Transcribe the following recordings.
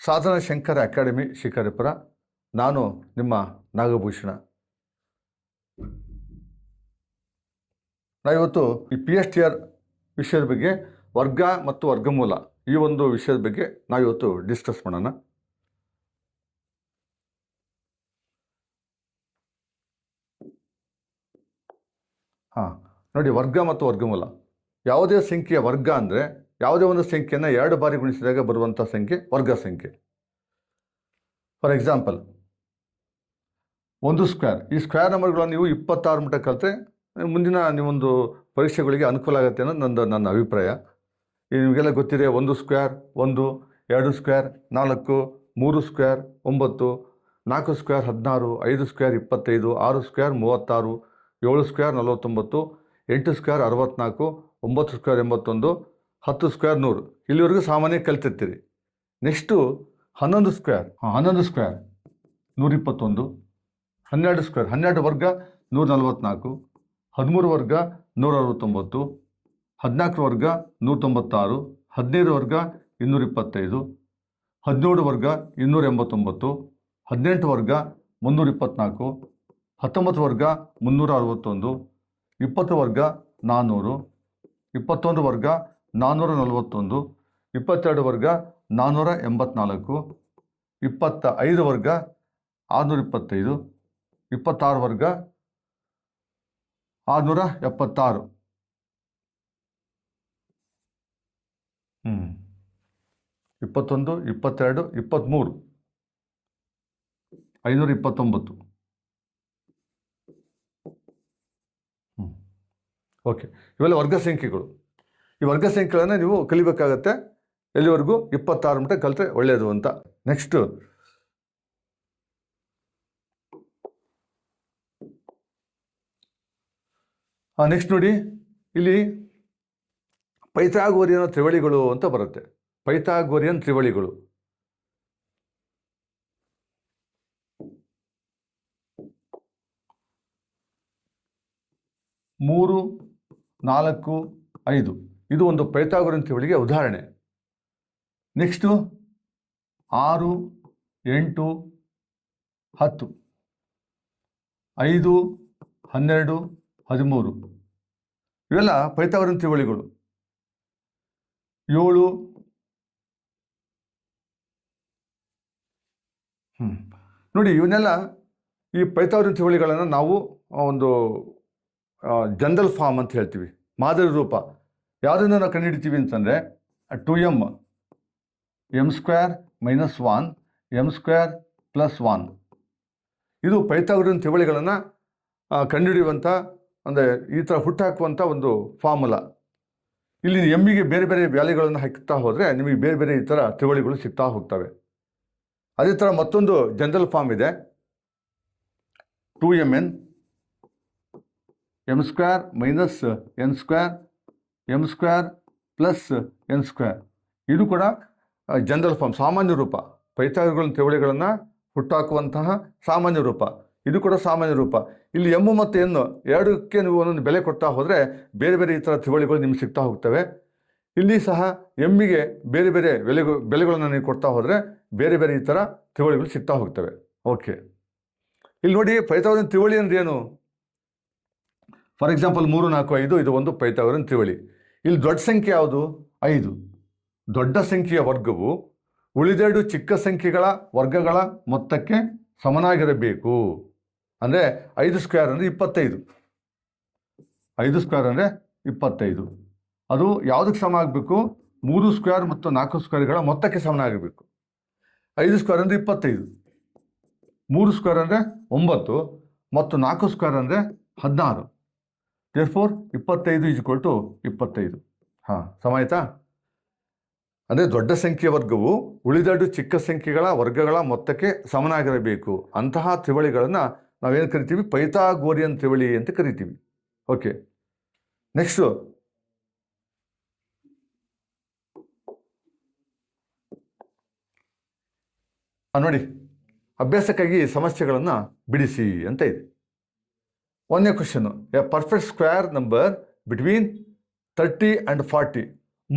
ಸಾಧನ ಶಂಕರ ಅಕಾಡೆಮಿ ಶಿಕಾರಿಪುರ. ನಾನು ನಿಮ್ಮ ನಾಗಭೂಷಣ. ನಾವಿವತ್ತು ಈ PSTR ವಿಷಯದ ಬಗ್ಗೆ, ವರ್ಗ ಮತ್ತು ವರ್ಗಮೂಲ ಈ ಒಂದು ವಿಷಯದ ಬಗ್ಗೆ ನಾವಿವತ್ತು ಡಿಸ್ಕಸ್ ಮಾಡೋಣ. ನೋಡಿ, ವರ್ಗ ಮತ್ತು ವರ್ಗಮೂಲ. ಯಾವುದೇ ಸಂಖ್ಯೆಯ ವರ್ಗ ಅಂದರೆ ಯಾವುದೇ ಒಂದು ಸಂಖ್ಯೆಯನ್ನು 2 ಬಾರಿ ಗುಣಿಸಿದಾಗ ಬರುವಂಥ ಸಂಖ್ಯೆ ವರ್ಗ ಸಂಖ್ಯೆ. For example 1 square. ಈ ಸ್ಕ್ವೇರ್ ನಂಬರ್ಗಳನ್ನು ನೀವು 26 ಮಟ್ಟ ಕಲಿತ್ರೆ ಮುಂದಿನ ನೀವೊಂದು ಪರೀಕ್ಷೆಗಳಿಗೆ ಅನುಕೂಲ ಆಗುತ್ತೆ ಅನ್ನೋದು ನನ್ನ ಅಭಿಪ್ರಾಯ. ನಿಮಗೆಲ್ಲ ಗೊತ್ತಿದೆ, 1 square 1, 2 square 4, 3 square 9, 4 square 16, 5 square 25, 6 square 36, 7 square 49, 8 square 64, 9 square 81, 10 square 100. ಇಲ್ಲಿವರೆಗೂ ಸಾಮಾನ್ಯ ಕಲ್ತಿರ್ತೀರಿ. ನೆಕ್ಸ್ಟು 11 ಸ್ಕ್ವೇರ್ 121, 12 ಸ್ಕ್ವೇರ್ 12 ವರ್ಗ 144, 13 ವರ್ಗ 169, 14 ವರ್ಗ 196, 15 ವರ್ಗ 225, 17 ವರ್ಗ 289, 18 ವರ್ಗ 324, 19 ವರ್ಗ 361, 20 ವರ್ಗ 400, 21 ವರ್ಗ 441, 22 ವರ್ಗ 484, 25 ವರ್ಗ 625, 26 ವರ್ಗ 676, 21, 22, 23, 529. ಓಕೆ, ಇವೆಲ್ಲ ವರ್ಗ ಸಂಖ್ಯೆಗಳು. ಈ ವರ್ಗ ಸಂಖ್ಯೆಗಳನ್ನು ನೀವು ಕಲಿಬೇಕಾಗತ್ತೆ. ಎಲ್ಲಿವರೆಗೂ 26 ಮಟ್ಟ ಕಲಿತ್ರೆ ಒಳ್ಳೆಯದು ಅಂತ. ನೆಕ್ಸ್ಟ್ ನೋಡಿ, ಇಲ್ಲಿ ಪೈಥಾಗೋರಿಯನ್ ತ್ರಿವಳಿಗಳು ಅಂತ ಬರುತ್ತೆ. ಪೈಥಾಗೋರಿಯನ್ ತ್ರಿವಳಿಗಳು. ಮೂರು 4 5 ಇದು ಒಂದು ಪೈಥಾಗೋರಿಯನ್ ತ್ರಿವಳಿಗೆ ಉದಾಹರಣೆ. ನೆಕ್ಸ್ಟು 6 8 10, 5 12 13 ಇವೆಲ್ಲ ಪೈಥಾಗೋರಿಯನ್ ತ್ರಿವಳಿಗಳು. 7 ನೋಡಿ, ಇವನ್ನೆಲ್ಲ ಈ ಪೈಥಾಗೋರಿಯನ್ ತ್ರಿವಳಿಗಳನ್ನು ನಾವು ಒಂದು ಜನರಲ್ ಫಾರ್ಮ್ ಅಂತ ಹೇಳ್ತೀವಿ, ಮಾದರಿ ರೂಪ. ಯಾವುದನ್ನು ನಾವು ಕಂಡುಹಿಡಿತೀವಿ ಅಂತಂದರೆ 2m m² - 1 m² + 1. ಇದು ಪೈಥಾಗೋರಿಯನ್ ತ್ರಿವಳಿಗಳನ್ನು ಕಂಡುಹಿಡಿಯುವಂಥ, ಅಂದರೆ ಈ ಥರ ಹುಟ್ಟಾಕುವಂಥ ಒಂದು ಫಾರ್ಮುಲಾ. ಇಲ್ಲಿ ಎಮ್ಮಿಗೆ ಬೇರೆ ಬೇರೆ ವ್ಯಾಲ್ಯೂಗಳನ್ನು ಹಾಕ್ತಾ ಹೋದರೆ ನಿಮಗೆ ಬೇರೆ ಬೇರೆ ಈ ಥರ ತ್ರಿವಳಿಗಳು ಸಿಗ್ತಾ ಹೋಗ್ತವೆ. ಅದೇ ಥರ ಮತ್ತೊಂದು ಜನರಲ್ ಫಾರ್ಮ್ ಇದೆ, 2mn m² - n² m² + n². ಇದು ಕೂಡ ಜನರಲ್ ಫಾರ್ಮ್, ಸಾಮಾನ್ಯ ರೂಪ. ಪೈಥಾಗೋರಿಯನ್ ತ್ರಿವಳಿಗಳನ್ನು ಹುಟ್ಟಾಕುವಂತಹ ಸಾಮಾನ್ಯ ರೂಪ. ಇದು ಕೂಡ ಸಾಮಾನ್ಯ ರೂಪ. ಇಲ್ಲಿ ಎಮ್ ಮತ್ತು ಎನ್ ಎರಡಕ್ಕೆ ನೀವು ಒಂದೊಂದು ಬೆಲೆ ಕೊಡ್ತಾ ಹೋದರೆ ಬೇರೆ ಬೇರೆ ಈ ಥರ ತ್ರಿವಳಿಗಳು ನಿಮ್ಗೆ ಸಿಗ್ತಾ ಹೋಗ್ತವೆ. ಇಲ್ಲಿ ಸಹ ಎಮ್ಮಿಗೆ ಬೇರೆ ಬೇರೆ ಬೆಲೆಗಳನ್ನು ನೀವು ಕೊಡ್ತಾ ಹೋದರೆ ಬೇರೆ ಬೇರೆ ಈ ಥರ ತ್ರಿವಳಿಗಳು ಸಿಗ್ತಾ ಹೋಗ್ತವೆ. ಓಕೆ, ಇಲ್ಲಿ ನೋಡಿ, ಪೈಥಾಗೋರಿಯನ್ ತ್ರಿವಳಿ ಅಂದರೆ ಏನು? ಫಾರ್ ಎಕ್ಸಾಂಪಲ್ 3 4 5 ಇದು ಒಂದು ಪೈಥಾಗೋರಿಯನ್ ತ್ರಿವಳಿ. ಇಲ್ಲಿ ದೊಡ್ಡ ಸಂಖ್ಯೆ ಯಾವುದು? 5. ದೊಡ್ಡ ಸಂಖ್ಯೆಯ ವರ್ಗವು ಉಳಿದೆರಡು ಚಿಕ್ಕ ಸಂಖ್ಯೆಗಳ ವರ್ಗಗಳ ಮೊತ್ತಕ್ಕೆ ಸಮನಾಗಿರಬೇಕು. ಅಂದರೆ 5 ಸ್ಕ್ವೇರ್ ಅಂದರೆ 25. 5 ಸ್ಕ್ವೇರ್ ಅಂದರೆ 25. ಅದು ಯಾವುದಕ್ಕೆ ಸಮ ಆಗಬೇಕು? 3 ಸ್ಕ್ವೇರ್ ಮತ್ತು 4 ಸ್ಕ್ವೇರ್ಗಳ ಮೊತ್ತಕ್ಕೆ ಸಮನಾಗಬೇಕು. 5 ಸ್ಕ್ವೇರ್ ಅಂದರೆ 25, 3 ಸ್ಕ್ವೇರ್ ಅಂದರೆ 9 ಮತ್ತು 4 ಸ್ಕ್ವೇರ್ ಅಂದರೆ 16. therefore 25 = 25. ಸಮ ಆಯ್ತಾ? ಅಂದರೆ ದೊಡ್ಡ ಸಂಖ್ಯೆಯ ವರ್ಗವು ಉಳಿದೆರಡು ಚಿಕ್ಕ ಸಂಖ್ಯೆಗಳ ವರ್ಗಗಳ ಮೊತ್ತಕ್ಕೆ ಸಮನಾಗಿರಬೇಕು. ಅಂತಹ ತ್ರಿವಳಿಗಳನ್ನು ನಾವೇನು ಕರಿತೀವಿ? ಪೈಥಾಗೋರಿಯನ್ ತ್ರಿವಳಿ ಅಂತ ಕರಿತೀವಿ. ಓಕೆ, ನೆಕ್ಸ್ಟು ನೋಡಿ, ಅಭ್ಯಾಸಕ್ಕಾಗಿ ಸಮಸ್ಯೆಗಳನ್ನು ಬಿಡಿಸಿ ಅಂತ ಇದೆ. 1ನೇ question, a perfect square number between 30 and 40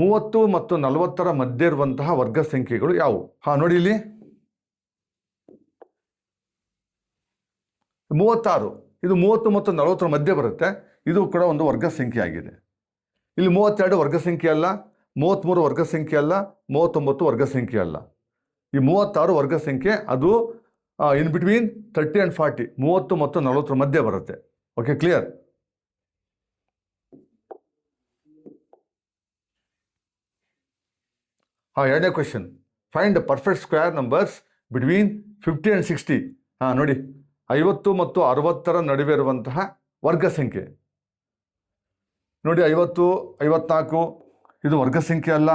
30 ಮತ್ತು 40 ಮಧ್ಯೆ ಇರುವಂತಹ ವರ್ಗ ಸಂಖ್ಯೆಗಳು ಯಾವುವು? ನೋಡಿ ಇಲ್ಲಿ 36, ಇದು 30 ಮತ್ತು 40 ಮಧ್ಯೆ ಬರುತ್ತೆ. ಇದು ಕೂಡ ಒಂದು ವರ್ಗ ಸಂಖ್ಯೆ ಆಗಿದೆ. ಇಲ್ಲಿ 32 ವರ್ಗ ಸಂಖ್ಯೆ ಅಲ್ಲ, 33 ವರ್ಗ ಸಂಖ್ಯೆ ಅಲ್ಲ, 39 ವರ್ಗ ಸಂಖ್ಯೆ ಅಲ್ಲ. ಈ 36 ವರ್ಗ ಸಂಖ್ಯೆ, ಅದು ಇನ್ ಬಿಟ್ವೀನ್ 30 ಆ್ಯಂಡ್ 40, 30 ಮತ್ತು 40 ಮಧ್ಯೆ ಬರುತ್ತೆ. Okay, clear? ಎರಡನೇ question, find perfect square numbers between 50 and 60. ನೋಡಿ, 50 ಮತ್ತು 60 ನಡುವೆ ಇರುವಂತಹ ವರ್ಗ ಸಂಖ್ಯೆ ನೋಡಿ. 50, 54 ಇದು ವರ್ಗ ಸಂಖ್ಯೆ ಅಲ್ಲ.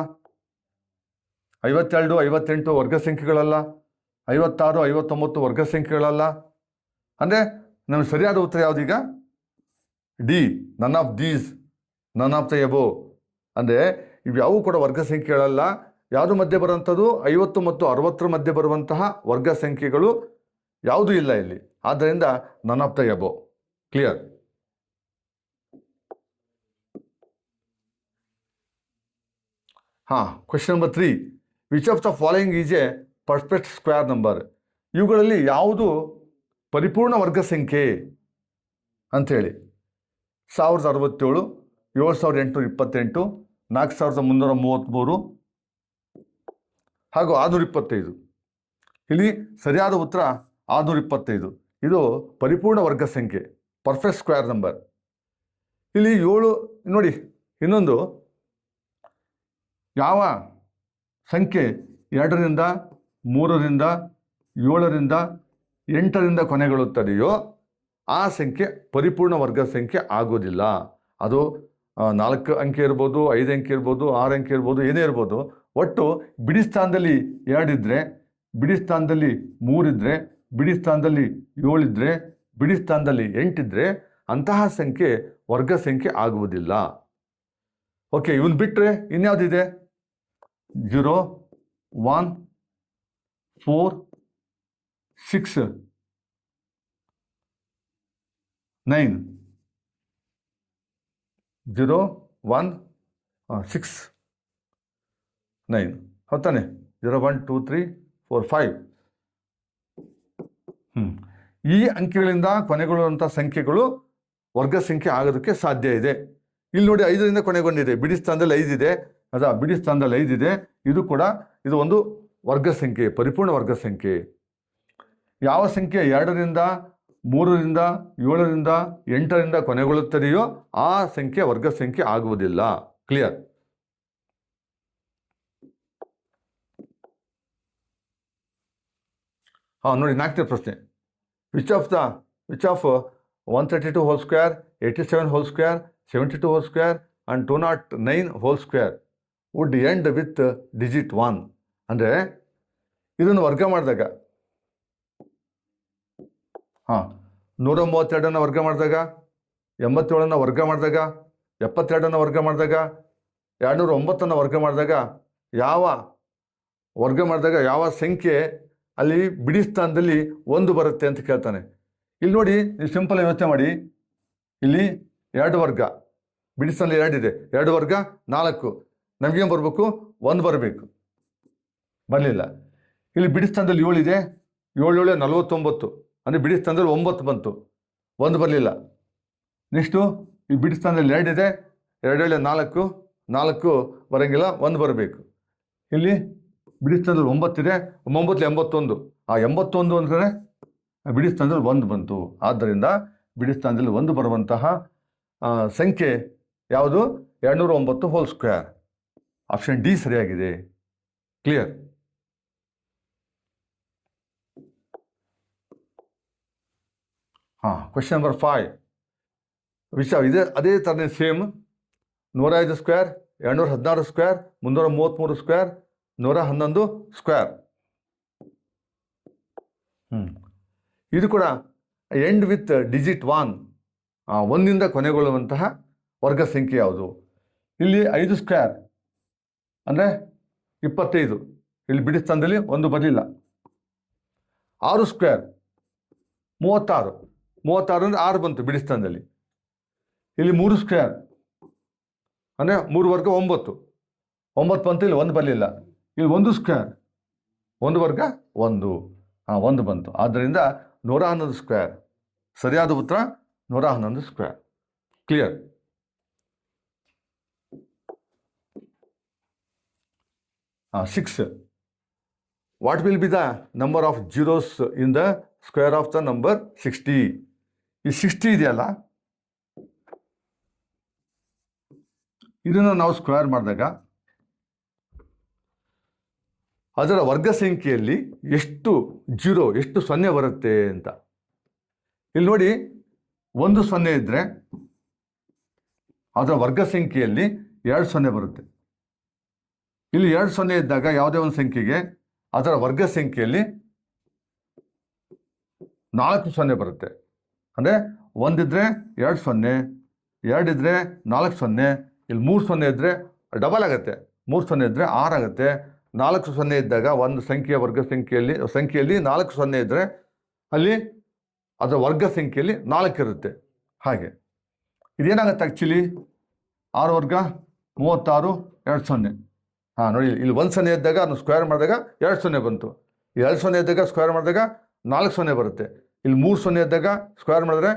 52, 58 ವರ್ಗ ಸಂಖ್ಯೆಗಳಲ್ಲ. 56, 59 ವರ್ಗ ಸಂಖ್ಯೆಗಳಲ್ಲ. ಅಂದರೆ ನಮಗೆ ಸರಿಯಾದ ಉತ್ತರ ಯಾವುದೀಗ? D, none of these, none of the above. ಅಂದರೆ ಇವ್ಯಾವು ಕೂಡ ವರ್ಗ ಸಂಖ್ಯೆಗಳಲ್ಲ. ಯಾವುದು ಮಧ್ಯೆ ಬರುವಂಥದ್ದು? 50 ಮತ್ತು 60 ಮಧ್ಯೆ ಬರುವಂತಹ ವರ್ಗ ಸಂಖ್ಯೆಗಳು ಯಾವುದೂ ಇಲ್ಲ ಇಲ್ಲಿ. ಆದ್ದರಿಂದ ನನ್ of the above. Clear? Question number 3, which of the following is A perfect square number? ಇವುಗಳಲ್ಲಿ ಯಾವುದು ಪರಿಪೂರ್ಣ ವರ್ಗ ಸಂಖ್ಯೆ ಅಂಥೇಳಿ? 1067, 7828, 4333 ಹಾಗೂ 625. ಇಲ್ಲಿ ಸರಿಯಾದ ಉತ್ತರ 625. ಇದು ಪರಿಪೂರ್ಣ ವರ್ಗ ಸಂಖ್ಯೆ, ಪರ್ಫೆಕ್ಟ್ ಸ್ಕ್ವೇರ್ ನಂಬರ್. ಇಲ್ಲಿ 7 ನೋಡಿ, ಇನ್ನೊಂದು ಯಾವ ಸಂಖ್ಯೆ 2ರಿಂದ 3ರಿಂದ 7ರಿಂದ 8ರಿಂದ ಕೊನೆಗೊಳ್ಳುತ್ತದೆಯೋ ಆ ಸಂಖ್ಯೆ ಪರಿಪೂರ್ಣ ವರ್ಗ ಸಂಖ್ಯೆ ಆಗೋದಿಲ್ಲ. ಅದು 4 ಅಂಕೆ ಇರ್ಬೋದು, 5 ಅಂಕೆ ಇರ್ಬೋದು, 6 ಅಂಕೆ ಇರ್ಬೋದು, ಏನೇ ಇರ್ಬೋದು. ಒಟ್ಟು ಬಿಡಿ ಸ್ಥಾನದಲ್ಲಿ 2 ಇದ್ದರೆ, ಬಿಡಿ ಸ್ಥಾನದಲ್ಲಿ 3 ಇದ್ದರೆ, ಬಿಡಿ ಸ್ಥಾನದಲ್ಲಿ 7 ಇದ್ದರೆ, ಬಿಡಿ ಸ್ಥಾನದಲ್ಲಿ 8 ಇದ್ದರೆ ಅಂತಹ ಸಂಖ್ಯೆ ವರ್ಗ ಸಂಖ್ಯೆ ಆಗುವುದಿಲ್ಲ. ಓಕೆ, ಇವನು ಬಿಟ್ಟರೆ ಇನ್ಯಾವುದಿದೆ? 0, 1, 4, 6, 9. 0, 1, 6, 9 ಹೌದಾನೆ? 0, 1, 2, 3, 4, 5. ಈ ಅಂಕೆಗಳಿಂದ ಕೊನೆಗೊಳ್ಳುವಂಥ ಸಂಖ್ಯೆಗಳು ವರ್ಗ ಸಂಖ್ಯೆ ಆಗೋದಕ್ಕೆ ಸಾಧ್ಯ ಇದೆ. ಇಲ್ಲಿ ನೋಡಿ, 5ರಿಂದ ಕೊನೆಗೊಂಡಿದೆ. ಬಿಡಿ ಸ್ಥಾನದಲ್ಲಿ 5 ಇದೆ. ಬಿಡಿ ಸ್ಥಾನದಲ್ಲಿ 5 ಇದೆ. ಇದು ಕೂಡ ಇದು ಒಂದು ವರ್ಗ ಸಂಖ್ಯೆ, ಪರಿಪೂರ್ಣ ವರ್ಗ ಸಂಖ್ಯೆ. ಯಾವ ಸಂಖ್ಯೆ 2ರಿಂದ 3ರಿಂದ 7ರಿಂದ 8ರಿಂದ ಕೊನೆಗೊಳ್ಳುತ್ತದೆಯೋ ಆ ಸಂಖ್ಯೆ ವರ್ಗ ಸಂಖ್ಯೆ ಆಗುವುದಿಲ್ಲ. ಕ್ಲಿಯರ್? ನೋಡಿ, 4ನೇ ಪ್ರಶ್ನೆ, which of 132 whole square, 87 whole square, 72 whole square and 209 whole square would end with digit 1? ಅಂದರೆ ಇದನ್ನು ವರ್ಗ ಮಾಡಿದಾಗ 132 ವರ್ಗ ಮಾಡಿದಾಗ, 87 ವರ್ಗ ಮಾಡಿದಾಗ, 72 ವರ್ಗ ಮಾಡಿದಾಗ, 209 ವರ್ಗ ಮಾಡಿದಾಗ ಯಾವ ಸಂಖ್ಯೆ ಅಲ್ಲಿ ಬಿಡಿ ಸ್ಥಾನದಲ್ಲಿ 1 ಬರುತ್ತೆ ಅಂತ ಕೇಳ್ತಾನೆ. ಇಲ್ಲಿ ನೋಡಿ, ನೀವು ಸಿಂಪಲ್ ಯೋಚನೆ ಮಾಡಿ. ಇಲ್ಲಿ 2 ವರ್ಗ, ಬಿಡಿ ಸ್ಥಾನದಲ್ಲಿ 2 ಇದೆ, 2 ವರ್ಗ 4, ನಮಗೇನು ಬರಬೇಕು? 1 ಬರಬೇಕು. ಬರಲಿಲ್ಲ. ಇಲ್ಲಿ ಬಿಡಿ ಸ್ಥಾನದಲ್ಲಿ 7 ಇದೆ, 7 7 49, ಅಂದರೆ ಬಿಡಿ ಸ್ಥಾನದಲ್ಲಿ 9 ಬಂತು, 1 ಬರಲಿಲ್ಲ. ನೆಕ್ಸ್ಟು ಈ ಬಿಡಿ ಸ್ಥಾನದಲ್ಲಿ 2 ಇದೆ, 2 7 4, 4 ಬರೋಂಗಿಲ್ಲ, 1 ಬರಬೇಕು. ಇಲ್ಲಿ ಬಿಡಿ ಸ್ಥಾನದಲ್ಲಿ 9 ಇದೆ, 9 81, ಆ 81 ಅಂದರೆ ಬಿಡಿ ಸ್ಥಾನದಲ್ಲಿ 1 ಬಂತು. ಆದ್ದರಿಂದ ಬಿಡಿ ಸ್ಥಾನದಲ್ಲಿ 1 ಬರುವಂತಹ ಸಂಖ್ಯೆ ಯಾವುದು? 209 ಹೋಲ್ ಸ್ಕ್ವೇರ್. ಆಪ್ಷನ್ ಡಿ ಸರಿಯಾಗಿದೆ. ಕ್ಲಿಯರ್? ಕ್ವೆಶ್ಚನ್ ನಂಬರ್ 5, ವಿಷಯ ಇದೆ ಅದೇ ಥರನೇ same. 105 square, 216 square, 333 square, 111 square. ಇದು ಕೂಡ ಎಂಡ್ ವಿತ್ ಡಿಜಿಟ್ 1, 1ನಿಂದ ಕೊನೆಗೊಳ್ಳುವಂತಹ ವರ್ಗ ಸಂಖ್ಯೆ ಯಾವುದು? ಇಲ್ಲಿ 5 ಸ್ಕ್ವೇರ್ ಅಂದರೆ 25, ಇಲ್ಲಿ ಬಿಡಿ ಸ್ಥಾನದಲ್ಲಿ 1 ಬರಲಿಲ್ಲ. 6 ಸ್ಕ್ವೇರ್ 36, 36 ಅಂದರೆ 6 ಬಂತು ಬಿಡಿ ಸ್ಥಾನದಲ್ಲಿ. ಇಲ್ಲಿ 3 ಸ್ಕ್ವೇರ್ ಅಂದರೆ 3 ವರ್ಗ 9, 9 ಬಂತು, ಇಲ್ಲಿ 1 ಬರಲಿಲ್ಲ. ಇಲ್ಲಿ 1 ಸ್ಕ್ವೇರ್, 1 ವರ್ಗ 1, 1 ಬಂತು. ಆದ್ದರಿಂದ 111 ಸ್ಕ್ವೇರ್. ಸರಿಯಾದ ಉತ್ತರ 111 square. Clear? Six. What will be the number of zeros in the square of the number 60? ಈ 60 ಇದೆಯಲ್ಲ, ಇದನ್ನು ನಾವು ಸ್ಕ್ವೇರ್ ಮಾಡಿದಾಗ ಅದರ ವರ್ಗ ಸಂಖ್ಯೆಯಲ್ಲಿ ಎಷ್ಟು ಜೀರೋ, ಎಷ್ಟು ಸೊನ್ನೆ ಬರುತ್ತೆ ಅಂತ. ಇಲ್ಲಿ ನೋಡಿ, 1 0 ಇದ್ದರೆ ಅದರ ವರ್ಗ ಸಂಖ್ಯೆಯಲ್ಲಿ 2 0 ಬರುತ್ತೆ. ಇಲ್ಲಿ 2 0 ಇದ್ದಾಗ ಯಾವುದೇ ಒಂದು ಸಂಖ್ಯೆಗೆ ಅದರ ವರ್ಗ ಸಂಖ್ಯೆಯಲ್ಲಿ 4 0 ಬರುತ್ತೆ. ಅಂದರೆ 1 ಇದ್ದರೆ 2 0, 2 ಇದ್ದರೆ 4 0, ಇಲ್ಲಿ 3 0 ಇದ್ದರೆ ಡಬಲ್ ಆಗುತ್ತೆ, 3 0 ಇದ್ದರೆ 6 ಆಗುತ್ತೆ. 4 0 ಇದ್ದಾಗ ಒಂದು ಸಂಖ್ಯೆಯ ವರ್ಗ ಸಂಖ್ಯೆಯಲ್ಲಿ 4 0 ಇದ್ದರೆ ಅಲ್ಲಿ ಅದರ ವರ್ಗ ಸಂಖ್ಯೆಯಲ್ಲಿ 4 ಇರುತ್ತೆ. ಹಾಗೆ ಇದೇನಾಗುತ್ತೆ ಆ್ಯಕ್ಚುಲಿ, 6 ವರ್ಗ 36, 2 0. ನೋಡಿ, ಇಲ್ಲಿ 1 0 ಇದ್ದಾಗ ಅದನ್ನು ಸ್ಕ್ವೇರ್ ಮಾಡಿದಾಗ 2 0 ಬಂತು. 2 0 ಇದ್ದಾಗ ಸ್ಕ್ವೇರ್ ಮಾಡಿದಾಗ 4 0 ಬರುತ್ತೆ. ಇಲ್ಲಿ 3 0 ಇದ್ದಾಗ ಸ್ಕ್ವೇರ್ ಮಾಡಿದ್ರೆ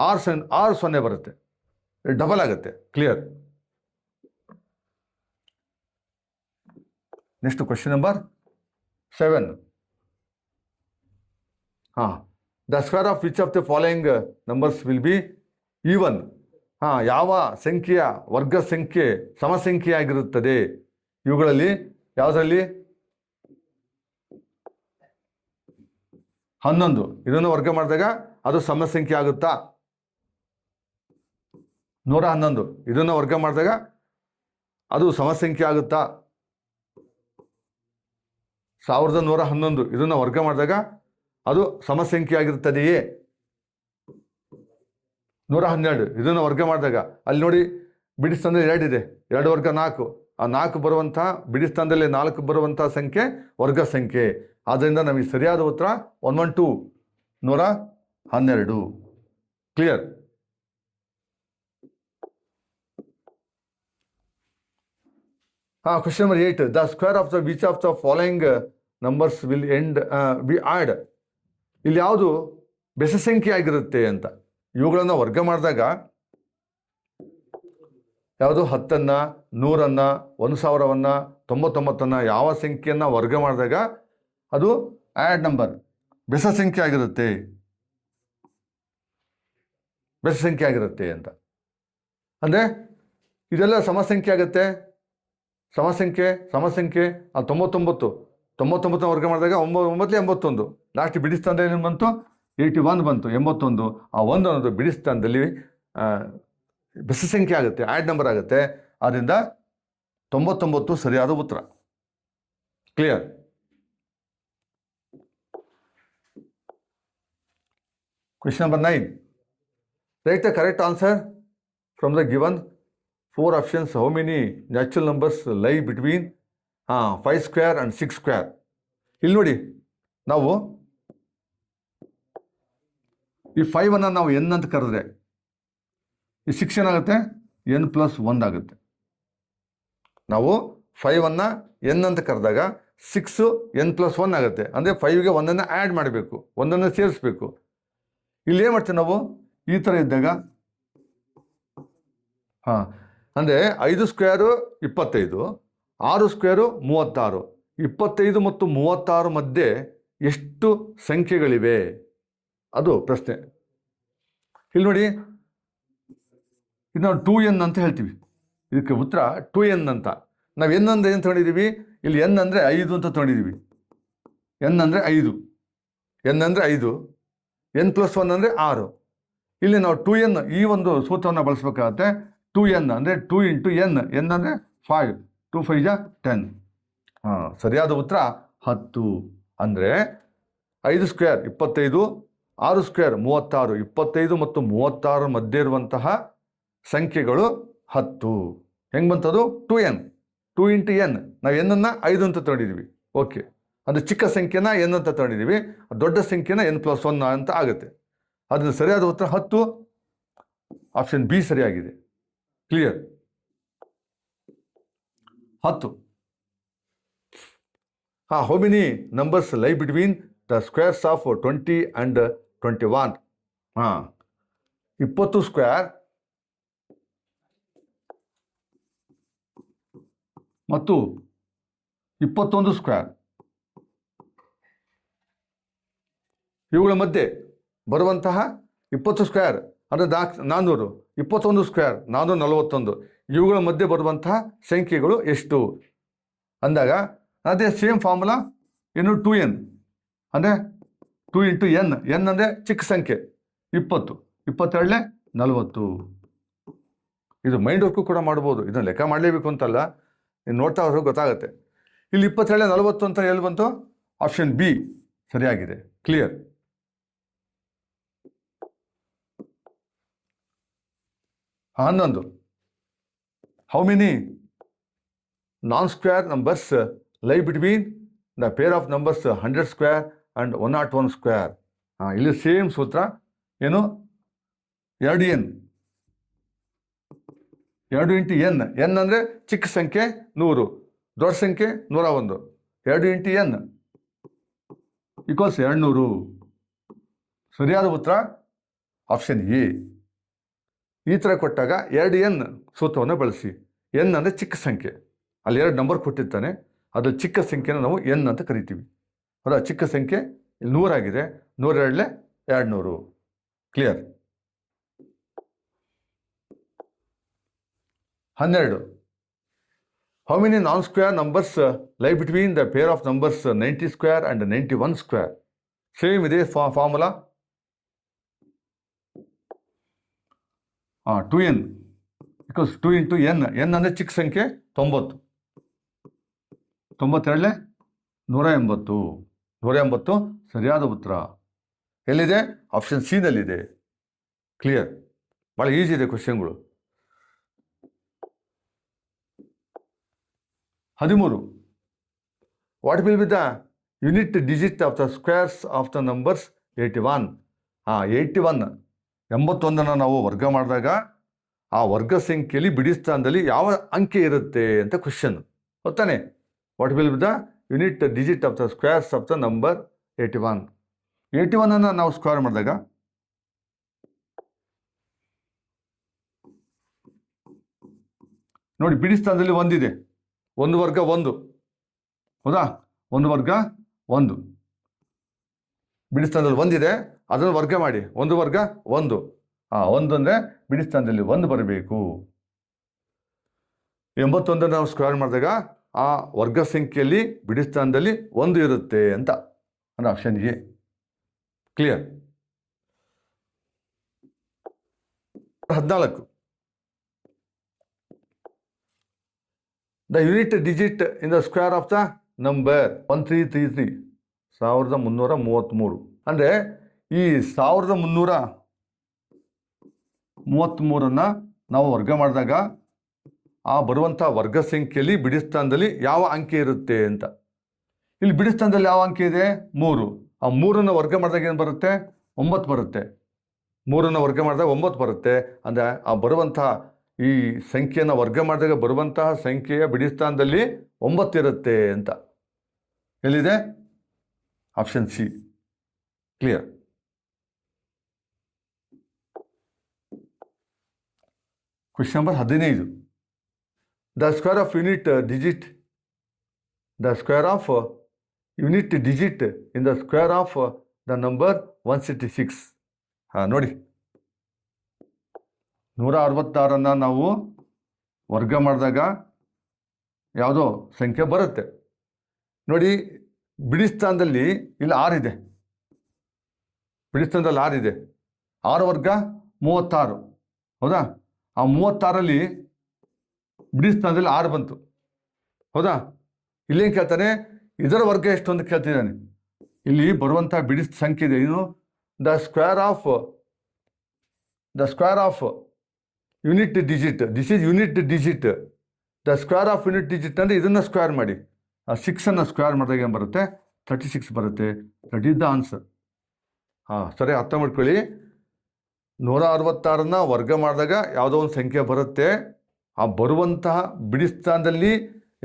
6 0 ಬರುತ್ತೆ, ಡಬಲ್ ಆಗುತ್ತೆ. Clear? Next question number 7. The square of which of the following numbers will be even? ಯಾವ ಸಂಖ್ಯೆಯ ವರ್ಗ ಸಂಖ್ಯೆ ಸಮಸಂಖ್ಯೆಯಾಗಿರುತ್ತದೆ? ಇವುಗಳಲ್ಲಿ ಯಾವುದರಲ್ಲಿ? 11. ಇದನ್ನು ವರ್ಗ ಮಾಡಿದಾಗ ಅದು ಸಮಸಂಖ್ಯೆ ಆಗುತ್ತಾ? 111. ಇದನ್ನು ವರ್ಗ ಮಾಡಿದಾಗ ಅದು ಸಮಸಂಖ್ಯೆ ಆಗುತ್ತಾ? 1111. ಇದನ್ನು ವರ್ಗ ಮಾಡಿದಾಗ ಅದು ಸಮಸಂಖ್ಯೆ ಆಗಿರುತ್ತದೆಯೇ? 112. ಇದನ್ನು ವರ್ಗ ಮಾಡಿದಾಗ ಅಲ್ಲಿ ನೋಡಿ, ಬಿಡಿ ಸ್ಥಾನದಲ್ಲಿ 2 ಇದೆ, 2 ವರ್ಗ 4. ಆ 4 ಬರುವಂತಹ ಬಿಡಿ ಸ್ಥಾನದಲ್ಲಿ 4 ಬರುವಂತಹ ಸಂಖ್ಯೆ ವರ್ಗ ಸಂಖ್ಯೆ. ಆದ್ದರಿಂದ ನಮಗೆ ಸರಿಯಾದ ಉತ್ತರ 112, 112. Clear? Question number 8. The square of the which of the following numbers will end be odd? ಇಲ್ಲಿ ಯಾವುದು ಬೆಸ ಸಂಖ್ಯೆ ಆಗಿರುತ್ತೆ ಅಂತ. ಇವುಗಳನ್ನು ವರ್ಗ ಮಾಡಿದಾಗ ಯಾವುದು 10, 100, 1000, 99 ಯಾವ ಸಂಖ್ಯೆಯನ್ನು ವರ್ಗ ಮಾಡಿದಾಗ ಅದು ಆ್ಯಡ್ ನಂಬರ್, ಬೆಸ ಸಂಖ್ಯೆ ಆಗಿರುತ್ತೆ, ಬೆಸ ಸಂಖ್ಯೆ ಆಗಿರುತ್ತೆ ಅಂತ. ಅಂದರೆ ಇದೆಲ್ಲ ಸಮಸಂಖ್ಯೆ ಆಗುತ್ತೆ. ಸಮಸಂಖ್ಯೆ ಅದು 99 ವರ್ಗ ಮಾಡಿದಾಗ 9 81. ಲಾಸ್ಟ್ ಬಿಡಿ ಸ್ಥಾನದಲ್ಲಿ ಏನು ಬಂತು? 81 ಬಂತು. 81, ಆ 1 ಅನ್ನೋದು ಬಿಡಿ ಸ್ಥಾನದಲ್ಲಿ ಬೆಸ ಸಂಖ್ಯೆ ಆಗುತ್ತೆ, ಆ್ಯಡ್ ನಂಬರ್ ಆಗುತ್ತೆ. ಆದ್ದರಿಂದ 99 ಸರಿಯಾದ ಉತ್ತರ. Clear? Question number 9. Right the correct answer from the given 4 options. How many natural numbers lie between 5 square and 6 square? ಇಲ್ಲಿ ನೋಡಿ, ನಾವು ಈ 5 ನಾವು n ಅಂತ ಕರೆದ್ರೆ ಈ 6 ಏನಾಗುತ್ತೆ? n+1 ಆಗುತ್ತೆ. ನಾವು 5 n ಅಂತ ಕರೆದಾಗ 6 n+1 ಆಗುತ್ತೆ. ಅಂದರೆ 5ಗೆ 1 ಆ್ಯಡ್ ಮಾಡಬೇಕು, 1 ಸೇರಿಸ್ಬೇಕು. ಇಲ್ಲಿ ಏನು ಮಾಡ್ತೀವಿ ನಾವು? ಈ ಥರ ಇದ್ದಾಗ ಅಂದರೆ 5 ಸ್ಕ್ವೇರು 25, 6 ಸ್ಕ್ವೇರು 36. 25 ಮತ್ತು 36 ಮಧ್ಯೆ ಎಷ್ಟು ಸಂಖ್ಯೆಗಳಿವೆ? ಅದು ಪ್ರಶ್ನೆ. ಇಲ್ಲಿ ನೋಡಿ, ಇದು ನಾವು 2n ಅಂತ ಹೇಳ್ತೀವಿ. ಇದಕ್ಕೆ ಉತ್ತರ 2n ಅಂತ. ನಾವು n ಅಂದರೆ ಏನು ತೊಗೊಂಡಿದ್ದೀವಿ? ಇಲ್ಲಿ n ಅಂದರೆ 5 ಅಂತ ತೊಗೊಂಡಿದ್ದೀವಿ. n ಅಂದರೆ 5, n ಅಂದರೆ 5, n+1 ಅಂದರೆ 6. ಇಲ್ಲಿ ನಾವು 2n ಈ ಒಂದು ಸೂತ್ರವನ್ನು ಬಳಸಬೇಕಾಗತ್ತೆ. 2n ಅಂದರೆ 2 × n, n ಅಂದರೆ 5, 2 5 10. ಸರಿಯಾದ ಉತ್ತರ 10. ಅಂದರೆ 5 ಸ್ಕ್ವೇರ್ 25, 6 ಸ್ಕ್ವೇರ್ 36, 25 ಮತ್ತು 36 ಮಧ್ಯೆ ಇರುವಂತಹ ಸಂಖ್ಯೆಗಳು 10. ಹೆಂಗೆ ಬಂತದು? 2n, 2 × n. ನಾವು n 5 ಅಂತ ತೊಗೊಂಡಿದ್ದೀವಿ. ಓಕೆ, ಅದು ಚಿಕ್ಕ ಸಂಖ್ಯೆನ n ಅಂತ ತೊಗೊಂಡಿದ್ದೀವಿ, ದೊಡ್ಡ ಸಂಖ್ಯೆನ n+1 ಅಂತ ಆಗುತ್ತೆ. ಅದನ್ನು ಸರಿಯಾದ ಉತ್ತರ 10. ಆಪ್ಷನ್ ಬಿ ಸರಿಯಾಗಿದೆ. Clear? 10. How many numbers lie between the squares of 20 and 21? 20 square ಮತ್ತು 21 ಸ್ಕ್ವೇರ್ ಇವುಗಳ ಮಧ್ಯೆ ಬರುವಂತಹ 20 ಸ್ಕ್ವೇರ್ ಅಂದರೆ 400, 21 ಸ್ಕ್ವೇರ್ 441, ಇವುಗಳ ಮಧ್ಯೆ ಬರುವಂತಹ ಸಂಖ್ಯೆಗಳು ಎಷ್ಟು ಅಂದಾಗ ಅದೇ ಸೇಮ್ ಫಾರ್ಮುಲಾ ಏನು 2n ಅಂದರೆ 2 ಇಂಟು n ಅಂದರೆ ಚಿಕ್ಕ ಸಂಖ್ಯೆ 20, 22 40. ಇದು ಮೈಂಡ್ ವರ್ಕು ಕೂಡ ಮಾಡ್ಬೋದು, ಇದನ್ನು ಲೆಕ್ಕ ಮಾಡಲೇಬೇಕು ಅಂತಲ್ಲ, ನೀವು ನೋಡ್ತಾ ಹೋದ್ರೆ ಗೊತ್ತಾಗುತ್ತೆ. ಇಲ್ಲಿ 22 40 ಅಂತ ಎಲ್ಲಿ ಬಂತು? ಆಪ್ಷನ್ ಬಿ ಸರಿಯಾಗಿದೆ. Clear. 11. How many non square numbers lie between the pair of numbers 100 square and 101 square? ಇಲ್ಲಿ ಸೇಮ್ ಸೂತ್ರ ಏನು? 2n 2 ಇಂಟು n ಅಂದರೆ ಚಿಕ್ಕ ಸಂಖ್ಯೆ 100, ದೊಡ್ಡ ಸಂಖ್ಯೆ 101. 2 ಇಂಟು n ಈಕ್ವಲ್ಸ್ 200. ಸರಿಯಾದ ಉತ್ತರ ಆಪ್ಷನ್ ಎ. ಈ ಥರ ಕೊಟ್ಟಾಗ 2n ಸೂತ್ರವನ್ನು ಬಳಸಿ. n ಅಂದರೆ ಚಿಕ್ಕ ಸಂಖ್ಯೆ, ಅಲ್ಲಿ 2 ನಂಬರ್ ಕೊಟ್ಟಿರ್ತಾನೆ, ಅದು ಚಿಕ್ಕ ಸಂಖ್ಯೆನ ನಾವು n ಅಂತ ಕರಿತೀವಿ. ಹೌದಾ? ಚಿಕ್ಕ ಸಂಖ್ಯೆ ಇಲ್ಲಿ 100 ಆಗಿದೆ, 102 200. Clear. 12. How many non square numbers lie between the pair of numbers 90 square and 91 square? Same ಇದೆ formula. 2n because 2 into n ಅಂದರೆ ಚಿಕ್ಕ ಸಂಖ್ಯೆ 90, 92 180. 180 ಸರಿಯಾದ ಉತ್ತರ. ಎಲ್ಲಿದೆ? ಆಪ್ಷನ್ ಸಿ ನಲ್ಲಿದೆ. ಕ್ಲಿಯರ್. ಭಾಳ ಈಸಿ ಇದೆ ಕ್ವಶನ್ಗಳು. 13. What will be the unit digit of the squares of the numbers 81? 81 81 ನಾವು ವರ್ಗ ಮಾಡಿದಾಗ ಆ ವರ್ಗ ಸಂಖ್ಯೆಯಲ್ಲಿ ಬಿಡಿ ಸ್ಥಾನದಲ್ಲಿ ಯಾವ ಅಂಕೆ ಇರುತ್ತೆ ಅಂತ ಕ್ವಶನ್. ಗೊತ್ತಾನೆ? What will be the unit digit of the squares of the number 81? 81 ನಾವು ಸ್ಕ್ವೇರ್ ಮಾಡಿದಾಗ ನೋಡಿ, ಬಿಡಿ ಸ್ಥಾನದಲ್ಲಿ ಒಂದಿದೆ, ಒಂದು ವರ್ಗ 1. ಹೌದಾ? ಒಂದು ವರ್ಗ 1 ಬಿಡಿ ಸ್ಥಾನದಲ್ಲಿ ಒಂದಿದೆ, ಅದನ್ನು ವರ್ಗ ಮಾಡಿ, ಒಂದು ವರ್ಗ 1. 1 ಅಂದರೆ ಬಿಡಿ ಸ್ಥಾನದಲ್ಲಿ 1 ಬರಬೇಕು. 81 ನಾವು ಸ್ಕ್ವೇರ್ ಮಾಡಿದಾಗ ಆ ವರ್ಗ ಸಂಖ್ಯೆಯಲ್ಲಿ ಬಿಡಿ ಸ್ಥಾನದಲ್ಲಿ 1 ಇರುತ್ತೆ ಅಂತ ಅಂದರೆ option A. Clear. 14. The unit digit in the square of the number 1333 1333. ಅಂದರೆ ಈ 1333 ನಾವು ವರ್ಗ ಮಾಡಿದಾಗ ಆ ಬರುವಂಥ ವರ್ಗ ಸಂಖ್ಯೆಯಲ್ಲಿ ಬಿಡಿ ಸ್ಥಾನದಲ್ಲಿ ಯಾವ ಅಂಕೆ ಇರುತ್ತೆ ಅಂತ. ಇಲ್ಲಿ ಬಿಡಿ ಸ್ಥಾನದಲ್ಲಿ ಯಾವ ಅಂಕೆ ಇದೆ? 3. ಆ 3 ವರ್ಗ ಮಾಡಿದಾಗ ಏನು ಬರುತ್ತೆ? 9 ಬರುತ್ತೆ. 3 ವರ್ಗ ಮಾಡಿದಾಗ 9 ಬರುತ್ತೆ. ಅಂದರೆ ಆ ಬರುವಂಥ ಈ ಸಂಖ್ಯೆಯನ್ನು ವರ್ಗ ಮಾಡಿದಾಗ ಬರುವಂತಹ ಸಂಖ್ಯೆಯ ಬಿಡಿ ಸ್ಥಾನದಲ್ಲಿ 9 ಇರುತ್ತೆ ಅಂತ. ಎಲ್ಲಿದೆ? Option C. Clear. Question number 15. The square of unit digit in the square of the number 166. ನೋಡಿ, 166 ನಾವು ವರ್ಗ ಮಾಡಿದಾಗ ಯಾವುದೋ ಸಂಖ್ಯೆ ಬರುತ್ತೆ. ನೋಡಿ, ಬಿಡಿ ಸ್ಥಾನದಲ್ಲಿ ಇಲ್ಲಿ 6 ಇದೆ, ಬಿಡಿ ಸ್ಥಾನದಲ್ಲಿ 6 ಇದೆ. 6 ವರ್ಗ 36. ಹೌದಾ? ಆ 36ರಲ್ಲಿ ಬಿಡಿ ಸ್ಥಾನದಲ್ಲಿ 6 ಬಂತು. ಹೌದಾ? ಇಲ್ಲೇನು ಕೇಳ್ತಾನೆ? ಇದರ ವರ್ಗ ಎಷ್ಟು ಅಂತ ಕೇಳ್ತಿದ್ದಾನೆ. ಇಲ್ಲಿ ಬರುವಂಥ ಬಿಡಿ ಸಂಖ್ಯೆ ಇದೆ, ಏನು? The square of unit digit. This is unit digit. The square of unit digit ಅಂದರೆ ಇದನ್ನು ಸ್ಕ್ವೇರ್ ಮಾಡಿ, ಆ 6 ಸ್ಕ್ವೇರ್ ಮಾಡಿದಾಗ ಏನು ಬರುತ್ತೆ? 36 ಬರುತ್ತೆ. That is the answer. ಸರಿ, ಅರ್ಥ ಮಾಡ್ಕೊಳ್ಳಿ. 166 ವರ್ಗ ಮಾಡಿದಾಗ ಯಾವುದೋ ಒಂದು ಸಂಖ್ಯೆ ಬರುತ್ತೆ. ಆ ಬರುವಂತಹ ಬಿಡಿ ಸ್ಥಾನದಲ್ಲಿ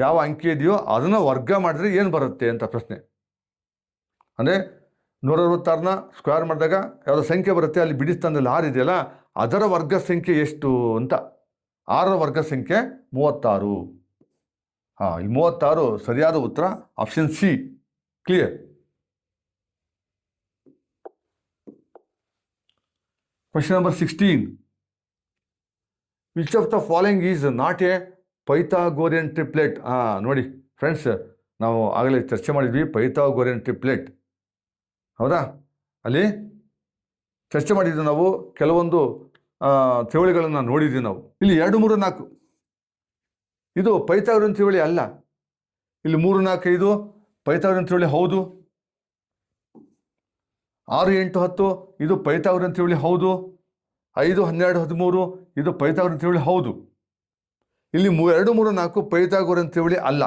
ಯಾವ ಅಂಕಿ ಇದೆಯೋ ಅದನ್ನು ವರ್ಗ ಮಾಡಿದ್ರೆ ಏನು ಬರುತ್ತೆ ಅಂತ ಪ್ರಶ್ನೆ. ಅಂದರೆ 166ನ ಸ್ಕ್ವೇರ್ ಮಾಡಿದಾಗ ಯಾವುದೋ ಸಂಖ್ಯೆ ಬರುತ್ತೆ, ಅಲ್ಲಿ ಬಿಡಿಸ್ತಂದಲ್ಲಿ 6 ಇದೆಯಲ್ಲ, ಅದರ ವರ್ಗ ಸಂಖ್ಯೆ ಎಷ್ಟು ಅಂತ. 6ರ ವರ್ಗ ಸಂಖ್ಯೆ 36. ಇಲ್ಲಿ 36 ಸರಿಯಾದ ಉತ್ತರ option C. Clear? Question number 16. Which of the following is not a Pythagorean triplet? ನೋಡಿ ಫ್ರೆಂಡ್ಸ್, ನಾವು ಆಗಲೇ ಚರ್ಚೆ ಮಾಡಿದ್ವಿ ಪೈಥಾಗೋರಿಯನ್ ಟ್ರಿಪ್ಲೆಟ್, ಹೌದಾ? ಅಲ್ಲಿ ಚರ್ಚೆ ಮಾಡಿದ್ವಿ ನಾವು, ಕೆಲವೊಂದು ತ್ರಿವಳಿಗಳನ್ನು ನೋಡಿದ್ವಿ ನಾವು. ಇಲ್ಲಿ 2, 3, 4 ಇದು ಪೈಥಾಗೋರಿಯನ್ ತ್ರಿವಳಿ ಅಲ್ಲ. ಇಲ್ಲಿ 3, 4, 5 ಪೈಥಾಗೋರಿಯನ್ ತ್ರಿವಳಿ ಹೌದು. 6, 8, 10 ಇದು ಪೈಥಾಗೋರಿಯನ್ ತ್ರಿವಳಿ ಹೌದು. 5, 12, 13 ಇದು ಪೈಥಾಗೋರಿಯನ್ ತ್ರಿವಳಿ ಹೌದು. ಇಲ್ಲಿ 2, 3, 4 ಪೈಥಾಗೋರಿಯನ್ ತ್ರಿವಳಿ ಅಲ್ಲ.